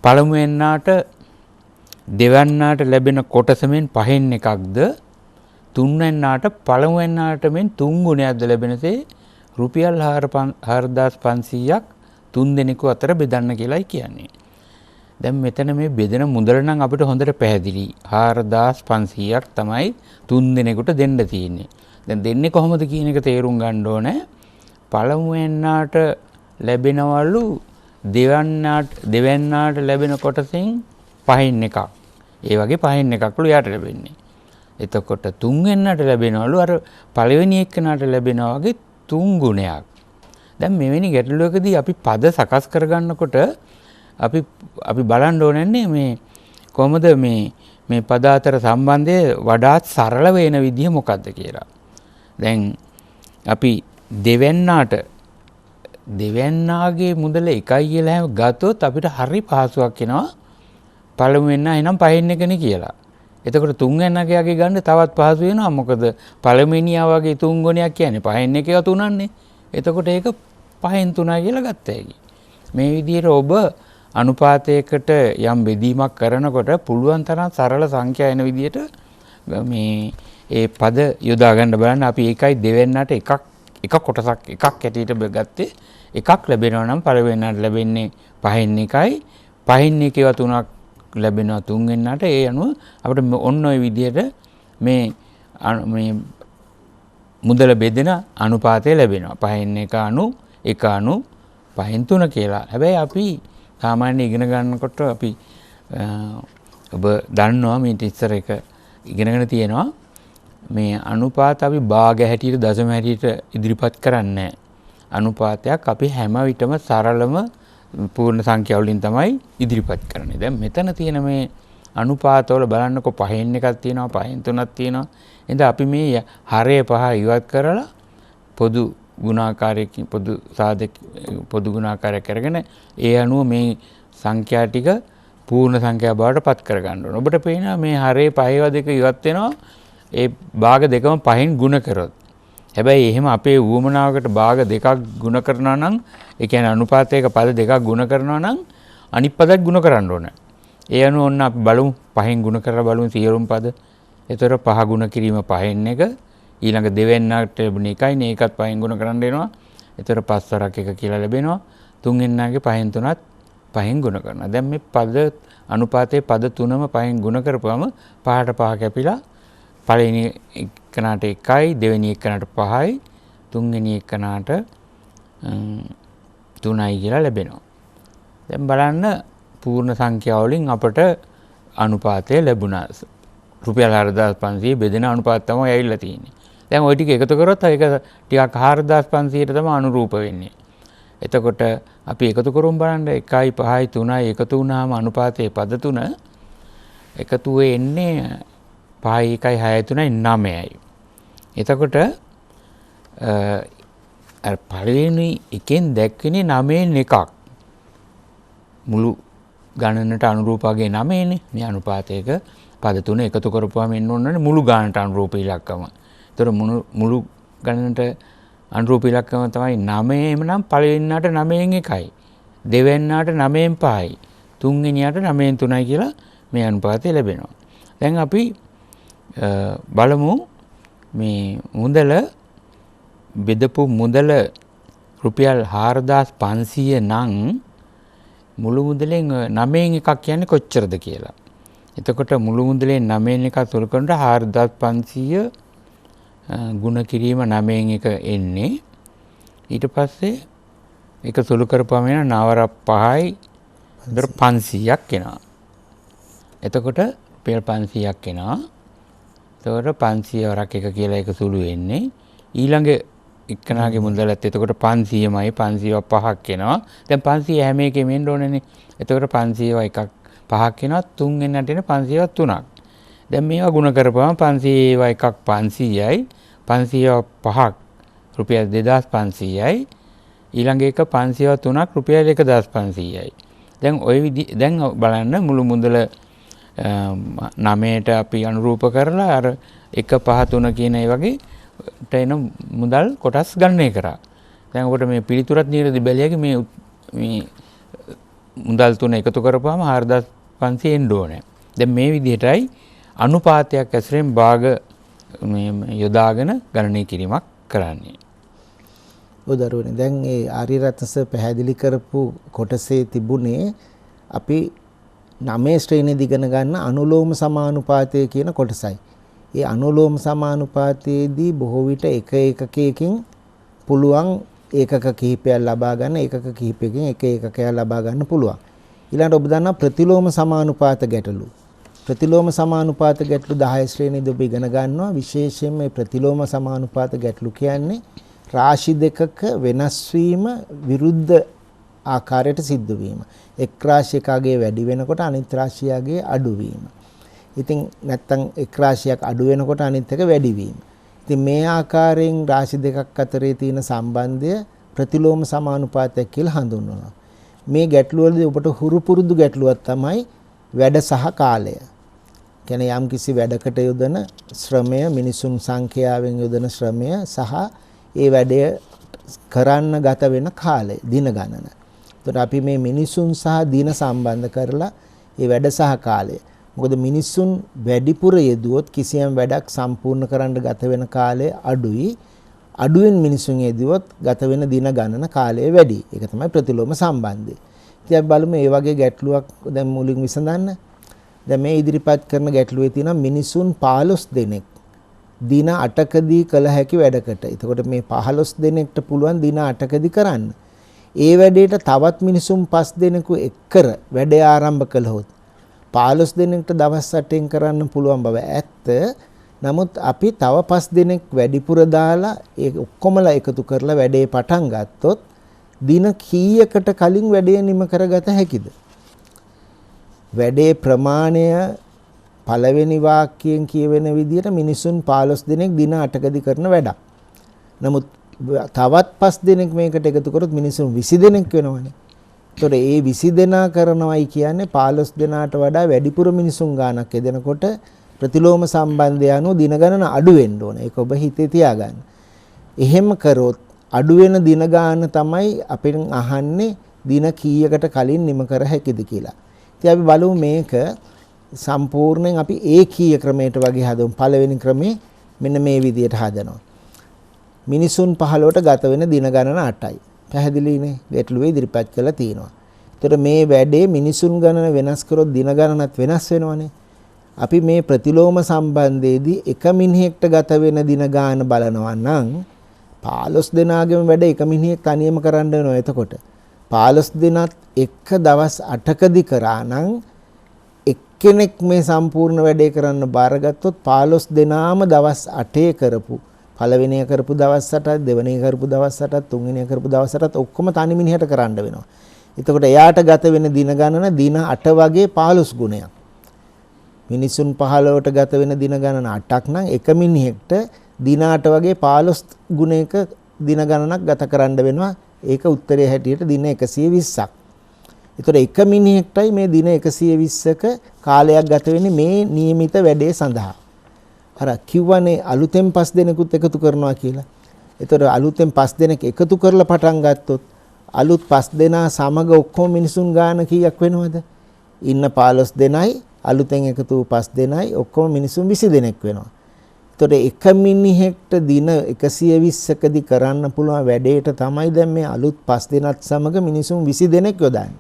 පළමුවෙන්නාට දෙවැන්නාට ලැබෙන කොටසෙන් පහෙන් එකක්ද තුන්වැන්නාට පළමුවෙන්නාට මෙන් 3 ගුණයක්ද ලැබෙනසේ රුපියල් 4500ක් තුන් දෙනෙකු අතර බෙදන්න කියලායි කියන්නේ. දැන් මෙතන මේ බෙදෙන මුදල නම් අපිට හොඳට පැහැදිලි. 4500ක් තමයි තුන් දෙනෙකුට දෙන්න තියෙන්නේ. දැන් දෙන්නේ කොහොමද කියන එක තේරුම් ගන්න ඕනේ. පළමුවෙන්නාට ලැබෙනවලු දෙවැන්නාට ලැබෙන කොටසෙන් පහෙන් එකක්. ඒ වගේ පහෙන් එකක්ලු යාට ලැබෙන්නේ. එතකොට තුන්වෙන්නට ලැබෙනවලු අර පළවෙනි එක්කනට ලැබෙනවා වගේ 3 ගුණයක්. දැන් මෙවැනි ගැටලුවකදී අපි පද සකස් කරගන්නකොට අපි බලන්න ඕනේ මේ කොහොමද මේ පද අතර සම්බන්ධය වඩාත් සරල වෙන විදිහ මොකක්ද කියලා. දැන් අපි දෙවැන්නාගේ මුදල 1යි කියලා ගත්තොත් අපිට හරි පහසුවක් එනවා. පළමුවෙන්න එහෙනම් පහෙන් එකනේ කියලා. එතකොට තුන්වෙන්නගේ ගන්න තවත් පහසු වෙනවා. මොකද පළවෙනියා වගේ 3 ගුණයක් කියන්නේ පහෙන් එකක 3න්නේ. එතකොට ඒක පහෙන් 3යි කියලා ගත්ත හැකි. මේ විදිහට ඔබ අනුපාතයකට යම් බෙදීමක් කරනකොට පුළුවන් තරම් සරල සංඛ්‍යා එන විදිහට මේ ඒ පද යොදා ගන්න බලන්න. අපි ඒකයි දෙවැන්නට එක කොටසක් එකක් ඇටියට ගත්තේ. එකක් ලැබෙනවා නම් පළවෙනියට ලැබෙන්නේ පහෙන් එකයි. පහෙන් එකේව 3ක් ලැබෙනවා තුන්වෙන්නට. ඒ අනුව අපිට ඔන්න ඔය විදිහට මේ මුදල බෙදෙන අනුපාතය ලැබෙනවා. පහෙන් එක අනු එක අනු පහෙන් 3 කියලා. හැබැයි අපි සාමාන්‍ය ඉගෙන ගන්නකොට අපි ඔබ දන්නවා මේ ඉස්සර එක ඉගෙනගෙන තියෙනවා මේ අනුපාත අපි භාග හැටියට දශම හැටියට ඉදිරිපත් කරන්නේ නැහැ. අනුපාතයක් අපි හැම විටම සරලම පූර්ණ සංඛ්‍යා වලින් තමයි ඉදිරිපත් කරන්නේ. දැන් මෙතන තියෙන මේ අනුපාතවල බලන්නකො පහෙන් එකක් තියෙනවා, පහෙන් තුනක් තියෙනවා. එහෙනම් අපි මේ හරය පහ ඉවත් කරලා පොදු ගුණාකාරයකින් පොදු ගුණාකාරයක් කරගෙන ඒ අනුව මේ සංඛ්‍යා ටික පූර්ණ සංඛ්‍යා බවට පත් කර ගන්න ඕන. ඔබට පේනවා මේ හරේ පහේව දෙක ඉවත් වෙනවා ඒ භාග දෙකම පහෙන් ගුණ කරොත්. හැබැයි එහෙම අපේ ඌමනාවකට භාග දෙකක් ගුණ කරනවා නම් ඒ කියන්නේ අනුපාතයක පද දෙකක් ගුණ කරනවා නම් අනිත් පදත් ගුණ කරන්න ඕන. ඒ අනුව ඔන්න අපි බලමු පහෙන් ගුණ කරලා බලමු සියලුම පද. ඒතර පහ ගුණ කිරීම පහෙන් එක ඊළඟ දෙවෙන්නට ලැබුණ එකයි නේ ඒකත් පහෙන් ගුණ කරන්න වෙනවා. ඒතර පස්වරක් එක කියලා ලැබෙනවා. තුන්වෙන්නාගේ පහෙන් තුනත් පහෙන් ගුණ කරනවා. දැන් මේ පද අනුපාතයේ පද තුනම පහෙන් ගුණ කරපුවම පහට පහ කැපිලා පළවෙනි එකනට 1යි දෙවෙනි එකනට 5යි තුන්වෙනි එකනට 3යි කියලා ලැබෙනවා. දැන් බලන්න පූර්ණ සංඛ්‍යාව වලින් අපට අනුපාතය ලැබුණා. රුපියල් 4500 බෙදෙන අනුපාත තමයි ඇවිල්ලා තියෙන්නේ. දැන් ওই ටික එකතු කරොත් ඒක ටිකක් 4500ට තමයි අනුරූප වෙන්නේ. එතකොට අපි එකතු කරමු බලන්න 1යි 5යි 3යි එකතු වුණාම අනුපාතයේ පද තුන එකතු වෙන්නේ 5යි 1යි 6යි 3යි 9යි. එතකොට අර පළවෙනි එකෙන් දැක්වෙන්නේ 9න් එකක්. මුළු ගණනට අනුරූපගේ 9නේ. මේ අනුපාතයක පද තුන එකතු කරපුවාම එන්න ඕනනේ මුළු ගණනට අනුරූප ඉලක්කම. ඒතර මුළු ගණනට අනුරූප ඉලක්කම තමයි 9. එමනම් පළවෙනියට 9න් 1යි. දෙවෙනියට 9න් 5යි. තුන්වෙනියට 9න් 3යි කියලා මේ අනුපාතය ලැබෙනවා. දැන් අපි බලමු මේ මුදල බෙදපු මුදල රුපියල් 4500 නම් මුළු මුදලෙන් 9න් එකක් කියන්නේ කොච්චරද කියලා. එතකොට මුළු මුදලෙන් 9න් එකක් සුළු කරනකොට 4500 ගුණ කිරීම 9න් එක එන්නේ. ඊට පස්සේ ඒක සුළු කරපුවම එන 9 5යි 500ක් එනවා. එතකොට රුපියල් 500ක් එනවා. එතකොට 500 වරක් එක කියලා ඒක සුළු වෙන්නේ. ඊළඟ එක්කනාගේ මුදලත් එතකොට 500මයි 500ව 5ක් එනවා. දැන් 500 හැම එකෙම එන්න ඕනේනේ. එතකොට 500ව එකක් 5ක් එනවා. තුන් වෙනට එන 500ව 3ක්. දැන් මේවා ගුණ කරපුවම 500ව එකක් 500යි 500ව 5ක් රුපියල් 2500යි ඊළඟ එක 500ව 3ක් රුපියල් 1500යි. දැන් දැන් බලන්න මුළු මුදල 9ට අපි අනුරූප කරලා අර 1 5 3 කියන ඒ වගේ එන මුදල් කොටස් ගණනය කරා. දැන් ඔබට මේ පිළිතුරත් නිරදි බැලියගේ මේ මුදල් තුන එකතු කරපුවාම 4500 එන්න ඕනේ. දැන් මේ විදිහටයි අනුපාතයක් ඇසුරෙන් භාග යොදාගෙන ගණනය කිරීමක් කරන්නේ. උදාහරණයක් දැන් ඒ ආර්යරත්නස පැහැදිලි කරපු කොටසේ තිබුණේ අපි 9 ශ්‍රේණියේදී ඉගෙන ගන්න අනුලෝම සමානුපාතය කියන කොටසයි. ඒ අනුලෝම සමානුපාතයේදී බොහෝ විට එක එකකයකින් පුළුවන් ඒකක කිහිපයක් ලබා ගන්න ඒකක කිහිපයකින් එක ඒකකයක් ලබා ගන්න පුළුවන්. ඊළඟට ඔබ දන්නා ප්‍රතිලෝම සමානුපාත ගැටලු. ප්‍රතිලෝම සමානුපාත ගැටලු 10 ශ්‍රේණියේදී ඔබ ඉගෙන ගන්නවා. විශේෂයෙන්ම මේ ප්‍රතිලෝම සමානුපාත ගැටලු කියන්නේ රාශි දෙකක වෙනස් වීම විරුද්ධ ආකාරයට සිද්ධ වීම. එක් රාශියකගේ වැඩි වෙනකොට අනිත් රාශියගේ අඩු වීම. ඉතින් නැත්තම් එක් රාශියක් අඩු වෙනකොට අනිත් එක වැඩි වීම. ඉතින් මේ ආකාරයෙන් රාශි දෙකක් අතරේ තියෙන සම්බන්ධය ප්‍රතිලෝම සමානුපාතයක් කියලා හඳුන්වනවා. මේ ගැටලු වලදී ඔබට හුරු පුරුදු ගැටලුවක් තමයි වැඩ සහ කාලය. කියන්නේ යම් කිසි වැඩකට යොදන ශ්‍රමය මිනිසුන් සංඛ්‍යාවෙන් යොදන ශ්‍රමය සහ ඒ වැඩය කරන්න ගත වෙන කාලය දින ගණන. එතකොට අපි මේ මිනිසුන් සහ දින සම්බන්ධ කරලා ඒ වැඩ සහ කාලය. මොකද මිනිසුන් වැඩිපුර යෙදුවොත් කිසියම් වැඩක් සම්පූර්ණ කරන්න ගත වෙන කාලය අඩුයි. අඩුවෙන් මිනිසුන් යෙදුවොත් ගත වෙන දින ගණන කාලය වැඩි. ඒක තමයි ප්‍රතිලෝම සම්බන්ධය. ඉතින් අපි බලමු මේ වගේ ගැටලුවක් දැන් මුලින් විසඳන්න. දැන් මේ ඉදිරිපත් කරන ගැටලුවේ තියෙනවා මිනිසුන් 15 දෙනෙක් දින 8කදී කළ හැකි වැඩකට. එතකොට මේ 15 දෙනෙක්ට පුළුවන් දින 8කදී කරන්න. ඒ වැඩේට තවත් මිනිසුන් 5 දෙනෙකු එක්කර වැඩේ ආරම්භ කළහොත් 15 දිනකට දවස් 8න් කරන්න පුළුවන් බව ඇත්ත. නමුත් අපි තව 5 දිනක් වැඩිපුර දාලා ඒ ඔක්කොමලා එකතු කරලා වැඩේ පටන් ගත්තොත් දින කීයකට කලින් වැඩේ නිම කරගත හැකිද? වැඩේ ප්‍රමාණය පළවෙනි වාක්‍යයෙන් කියවෙන විදිහට මිනිසුන් 15 දිනක් දින 8කදී කරන වැඩක්. නමුත් තවත් 5 දිනක් මේකට එකතු කරොත් මිනිසුන් 20 දිනක් වෙනවනේ. ඒතොර ඒ 20 දෙනා කරනවයි කියන්නේ 15 දෙනාට වඩා වැඩිපුර මිනිසුන් ගානක් එදෙනකොට ප්‍රතිලෝම සම්බන්ධය අනුව දින ගණන අඩු වෙන්න ඕන. ඒක ඔබ හිතේ තියාගන්න. එහෙම කරොත් අඩු වෙන දින ගාන තමයි අපෙන් අහන්නේ දින කීයකට කලින් නිම කර හැකිද කියලා. ඉතින් අපි බලමු මේක සම්පූර්ණයෙන් අපි ඒකීය ක්‍රමයට වගේ හදමු. පළවෙනි ක්‍රමේ මෙන්න මේ විදිහට හදනවා. මිනිසුන් 15ට ගත වෙන දින ගණන 8යි. පැහැදිලිනේ? ගැටලුවේ ඉදිරිපත් කළා තියෙනවා. ඒතර මේ වැඩේ මිනිසුන් ගණන වෙනස් කරොත් දින ගණනත් වෙනස් වෙනවනේ. අපි මේ ප්‍රතිලෝම සම්බන්ධයේදී එක මිනිහෙක්ට ගත වෙන දින ගාන බලනවා නම් 15 දෙනාගේම වැඩ එක මිනිහෙක් තනියම කරන්න වෙනවා. එතකොට 15 දිනත් එක දවස් 8කදී කරා නම් එක්කෙනෙක් මේ සම්පූර්ණ වැඩේ කරන්න බාරගත්තොත් 15 දෙනාම දවස් 8 කරපු පළවෙනිය කරපු දවස් 8ක් දෙවෙනිය කරපු දවස් 8ක් තුන්වෙනිය කරපු දවස් 8ක් ඔක්කොම තනි මිනිහට කරන්න වෙනවා. එතකොට එයාට ගත වෙන දින ගණන දින 8 වගේ 15 ගුණයක්. මිනිසුන් 15ට ගත වෙන දින ගණන 8ක් නම් එක මිනිහෙක්ට දින 8 වගේ 15 ගුණයක දින ගණනක් ගත කරන්න වෙනවා. ඒක උත්තරය හැටියට දින 120ක්. ඒතකොට එක මිනිහෙක්ටයි මේ දින 120ක කාලයක් ගත වෙන්නේ මේ નિયમિત වැඩේ සඳහා. අර කිව්වනේ අලුතෙන් 5 දෙනෙකුත් එකතු කරනවා කියලා. ඒතකොට අලුතෙන් 5 දෙනෙක් එකතු කරලා පටන් ගත්තොත් අලුත් 5 දෙනා සමග ඔක්කොම මිනිසුන් ගාන කීයක් වෙනවද? ඉන්න 15 දෙනයි අලුතෙන් එකතු වූ 5 දෙනයි ඔක්කොම මිනිසුන් 20 දෙනෙක් වෙනවා. ඒතකොට එක මිනිහෙක්ට දින 120කදී කරන්න පුළුවන් වැඩේට තමයි දැන් මේ අලුත් 5 දෙනත් සමග මිනිසුන් 20 දෙනෙක් යොදන්නේ.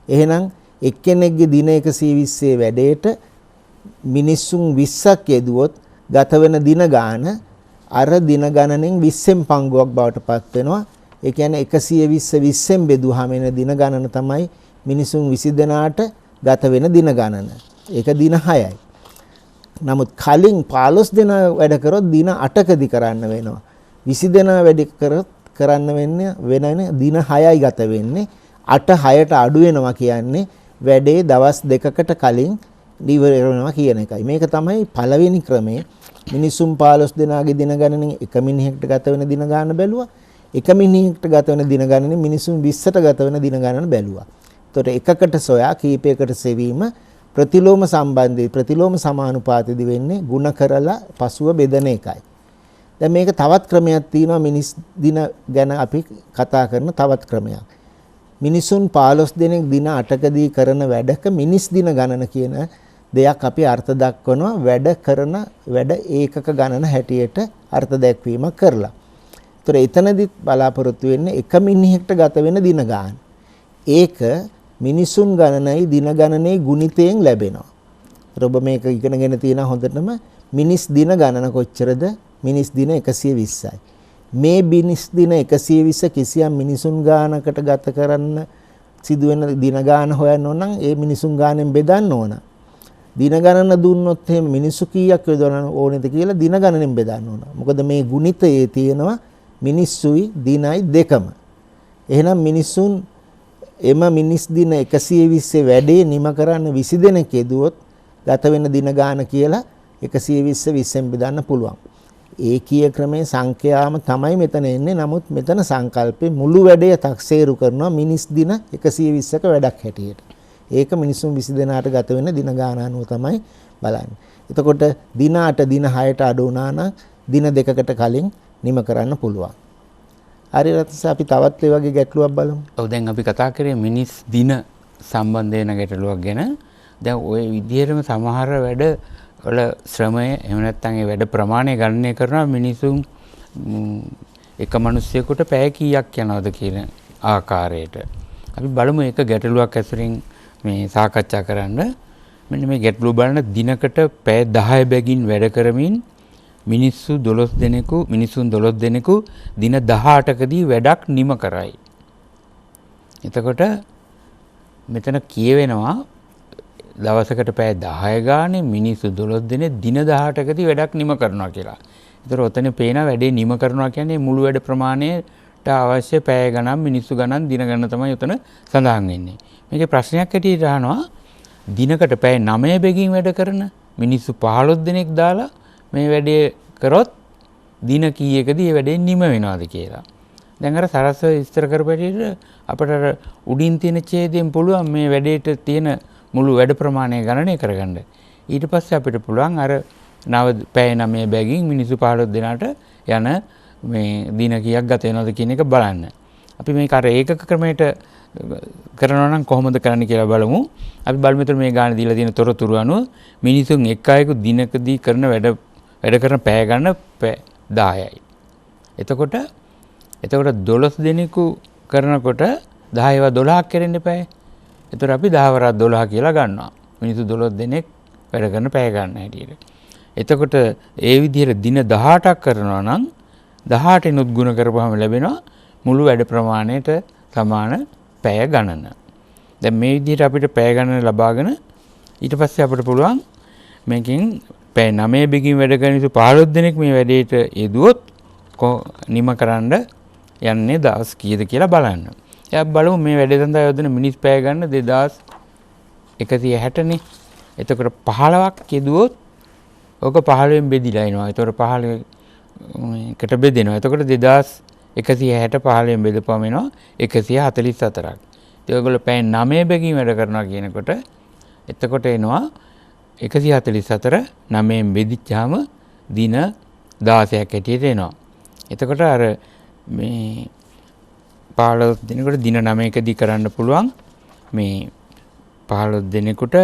එහෙනම් එක්කෙනෙක්ගේ දින 120 වැඩේට මිනිසුන් 20ක් යෙදුවොත් ගත වෙන දින ගාන අර දින ගණනෙන් 20න් පංගුවක් බවට පත් වෙනවා. ඒ කියන්නේ 120 20න් බෙදුවාම එන දින ගණන තමයි මිනිසුන් 20 දෙනාට ගත වෙන දින ගණන. ඒක දින 6යි. නමුත් කලින් 15 දෙනා වැඩ කරොත් දින 8කදී කරන්න වෙනවා. 20 දෙනා වැඩ කරන්න වෙන්නේ දින 6යි ගත වෙන්නේ. 8 6ට අඩු වෙනවා කියන්නේ වැඩේ දවස් 2කට කලින් ඉවර වෙනවා කියන එකයි. මේක තමයි පළවෙනි ක්‍රමය. මිනිසුන් 15 දෙනාගේ දින ගණනෙන් එක මිනිහෙක්ට ගත වෙන දින ගණන බැලුවා. එක මිනිහෙක්ට ගත වෙන දින ගණනෙන් මිනිසුන් 20ට ගත වෙන දින ගණන බැලුවා. එතකොට එකකට සොයා කීපයකට සෙවීම ප්‍රතිලෝම සම්බන්ධයි ප්‍රතිලෝම සමානුපාතයේදී වෙන්නේ ಗುಣ කරලා පසුව බෙදන එකයි. දැන් මේක තවත් ක්‍රමයක් තියෙනවා මිනිස් දින ගැන අපි කතා කරන තවත් ක්‍රමයක්. මිනිසුන් 15 දෙනෙක් දින 8කදී කරන වැඩක මිනිස් දින ගණන කියන දෙයක් අපි අර්ථ දක්වනවා වැඩ ඒකක ගණන හැටියට අර්ථ දැක්වීමක් කරලා. ඒතර එතනදිත් බලාපොරොත්තු වෙන්නේ එක මිනිහෙක්ට ගත වෙන දින ගාන. ඒක මිනිසුන් ගණනයි දින ගණනේ ගුණිතයෙන් ලැබෙනවා. ඔබ මේක ඉගෙනගෙන තියෙන හොඳටම මිනිස් දින ගණන කොච්චරද? මිනිස් දින 120යි. මේ මිනිස් දින 120 කිසියම් මිනිසුන් ගානකට ගත කරන්න සිදුවෙන දින ගාන හොයන්න ඕන නම් ඒ මිනිසුන් ගානෙන් බෙදන්න ඕන. දින ගණන දුන්නොත් එහෙම මිනිසු කීයක් යොදවන්න ඕනේද කියලා දින ගණනෙන් බෙදන්න ඕන. මොකද මේ ගුණිතයේ තියෙනවා මිනිස්සුයි දිනයි දෙකම. එහෙනම් මිනිසුන් එම මිනිස් දින 120 වැඩේ නිම කරන්න 20 දෙනෙක් යෙදුවොත් ගත වෙන දින ගාන කියලා 120 20ෙන් බෙදන්න පුළුවන්. ඒකීය ක්‍රමයේ සංඛ්‍යාම තමයි මෙතන එන්නේ. නමුත් මෙතන සංකල්පේ මුළු වැඩේ තක්සේරු කරනවා මිනිස් දින 120ක වැඩක් හැටියට. ඒක මිනිසුන් 20 දෙනාට ගත වෙන දින ගාන අනුව තමයි බලන්නේ. එතකොට දින 8 දින 6ට අඩු වුණා නම් දින දෙකකට කලින් නිම කරන්න පුළුවන්. හරි රත්ස අපි තවත් ඒ වගේ ගැටලුවක් බලමු. ඔව් දැන් අපි කතා කරේ මිනිස් දින සම්බන්ධ වෙන ගැටලුවක් ගැන. දැන් ওই විදිහටම සමහර වැඩ වල ශ්‍රමය එහෙම නැත්නම් ඒ වැඩ ප්‍රමාණය ගණනය කරනවා මිනිසුන් එක මිනිස්සෙකුට පැය කීයක් යනවද කියන ආකාරයට. අපි බලමු ඒක ගැටලුවක් ඇසුරින් මේ සාකච්ඡා කරන්න. මෙන්න මේ ගැටලුව බලන දිනකට පැය 10 බැගින් වැඩ කරමින් මිනිස්සු 12 දෙනෙකු දින 18කදී වැඩක් නිම කරයි. එතකොට මෙතන කියවෙනවා දවසකට පැය 10 ගානේ මිනිස්සු 12 දෙනෙක් දින 18කදී වැඩක් නිම කරනවා කියලා. ඒතර ඔතන පේන වැඩේ නිම කරනවා කියන්නේ මුළු වැඩ ප්‍රමාණයට අවශ්‍ය පැය ගණන් මිනිස්සු ගණන් දින ගණන් තමයි උතන සඳහන් වෙන්නේ. මේකේ ප්‍රශ්නයක් ඇටියට අහනවා දිනකට පැය 9 බැගින් වැඩ කරන මිනිස්සු 15 දෙනෙක් දාලා මේ වැඩේ කරොත් දින කීයකදී මේ වැඩේ නිම වෙනවද කියලා. දැන් අර සරස විස්තර කරපැටියට අපට උඩින් තියෙන ඡේදයෙන් පුළුවන් මේ වැඩේට තියෙන මුළු වැඩ ප්‍රමාණය ගණනය කරගන්න. ඊට පස්සේ අපිට පුළුවන් අර පැය 9 බැගින් මිනිස්සු 15 දෙනාට යන මේ දින කීයක් ගත වෙනවද කියන එක බලන්න. අපි මේක අර ඒකක ක්‍රමයට කරනවා නම් කොහොමද කරන්න කියලා බලමු. අපි බලමු මෙතන මේ ගාන දීලා තියෙන තොරතුරු අනුව මිනිසුන් එක් අයෙකු දිනකදී කරන වැඩ කරන පැය ගන්න 10යි. එතකොට 12 දෙනෙකු කරනකොට 10 12ක් කරන්න එපායි. එතකොට අපි 10 වරක් 12 කියලා ගන්නවා. මිනිස්සු 12 දෙනෙක් වැඩ කරන පැය ගන්න හැටියට. එතකොට ඒ විදිහට දින 18ක් කරනවා නම් 18 නුත් ගුණ කරපුවාම ලැබෙනවා මුළු වැඩ ප්‍රමාණයට සමාන පැය ගණන. දැන් මේ විදිහට අපිට පැය ගණන ලබාගෙන ඊට පස්සේ අපිට පුළුවන් මේකෙන් පැය 9 බැගින් වැඩ කරන විට 15 දෙනෙක් මේ වැඩේට යෙදුවොත් නිම කරන්න යන්නේ දවස් කීයද කියලා බලන්න. එයා බලමු මේ වැඩේ සඳහා යොදන මිනිස් පැය ගන්න 2160නේ. එතකොට 15ක් යෙදුවොත් ඕක 15න් බෙදිලා එනවා. එතකොට 15කට බෙදෙනවා. එතකොට 2160 15න් බෙදපුවම එනවා 144ක්. ඉතින් ඔයගොල්ලෝ පැය 9 බැගින් වැඩ කරනවා කියනකොට එතකොට එනවා 144 9න් බෙදිච්චාම දින 16ක් හැටියට එනවා. එතකොට අර මේ 15 දිනකට දින 9කදී කරන්න පුළුවන් මේ 15 දිනකට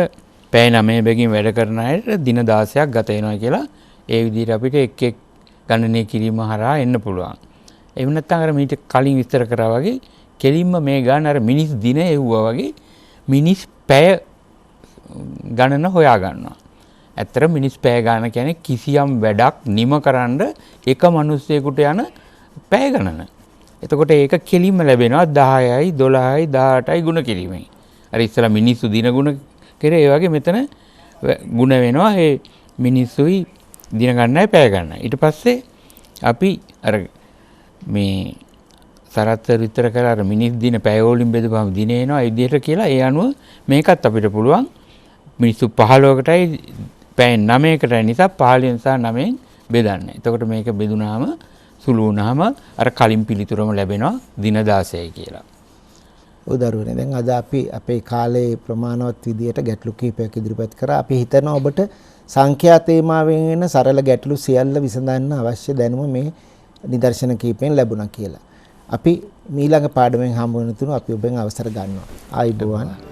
පැය 9 බැගින් වැඩ කරන අයට දින 16ක් ගත වෙනවා කියලා ඒ විදිහට අපිට එක් එක් ගණනය කිරීම හරහා එන්න පුළුවන්. එහෙම නැත්නම් අර මීට කලින් විස්තර කරා වගේ කෙලින්ම මේ ගන්න අර මිනිස් දින එව්වා වගේ මිනිස් පැය ගණන හොයා ගන්නවා. ඇත්තට මිනිස් පැය ගණන කියන්නේ කිසියම් වැඩක් නිම කරන්න එක මිනිස්සෙකුට යන පැය ගණන. එතකොට ඒක කෙලින්ම ලැබෙනවා 10යි 12යි 18යි ගුණ කිරීමෙන්. අර ඉස්සලා මිනිස්සු දින ගුණ කරේ ඒ වගේ මෙතන ගුණ වෙනවා ඒ මිනිස්සුයි දින ගන්නයි පැය ගන්නයි. ඊට පස්සේ අපි අර මේ සරත් විතර කරලා අර මිනිස් දින පැය වලින් බෙදපුවම දින එනවා ඒ විදිහට කියලා ඒ අනුව මේකත් අපිට පුළුවන් මිනිස්සු 15කටයි පැය 9කටයි නිසා 15 සහ 9න් බෙදන්න. එතකොට මේක බෙදුනාම සුළු වුණාම අර කලින් පිළිතුරම ලැබෙනවා දින 16යි කියලා. ඔව් දරුවනේ දැන් අද අපි අපේ කාලේ ප්‍රමාණවත් විදියට ගැටලු කිහිපයක් ඉදිරිපත් කරා. අපි හිතනවා ඔබට සංඛ්‍යා තේමාවෙන් එන සරල ගැටලු සියල්ල විසඳන්න අවශ්‍ය දැනුම මේ නිදර්ශන කිහිපෙන් ලැබුණා කියලා. අපි ඊළඟ පාඩමෙන් හම්බ වෙන තුරු අපි ඔබෙන් අවසර ගන්නවා. ආයිබෝවන්.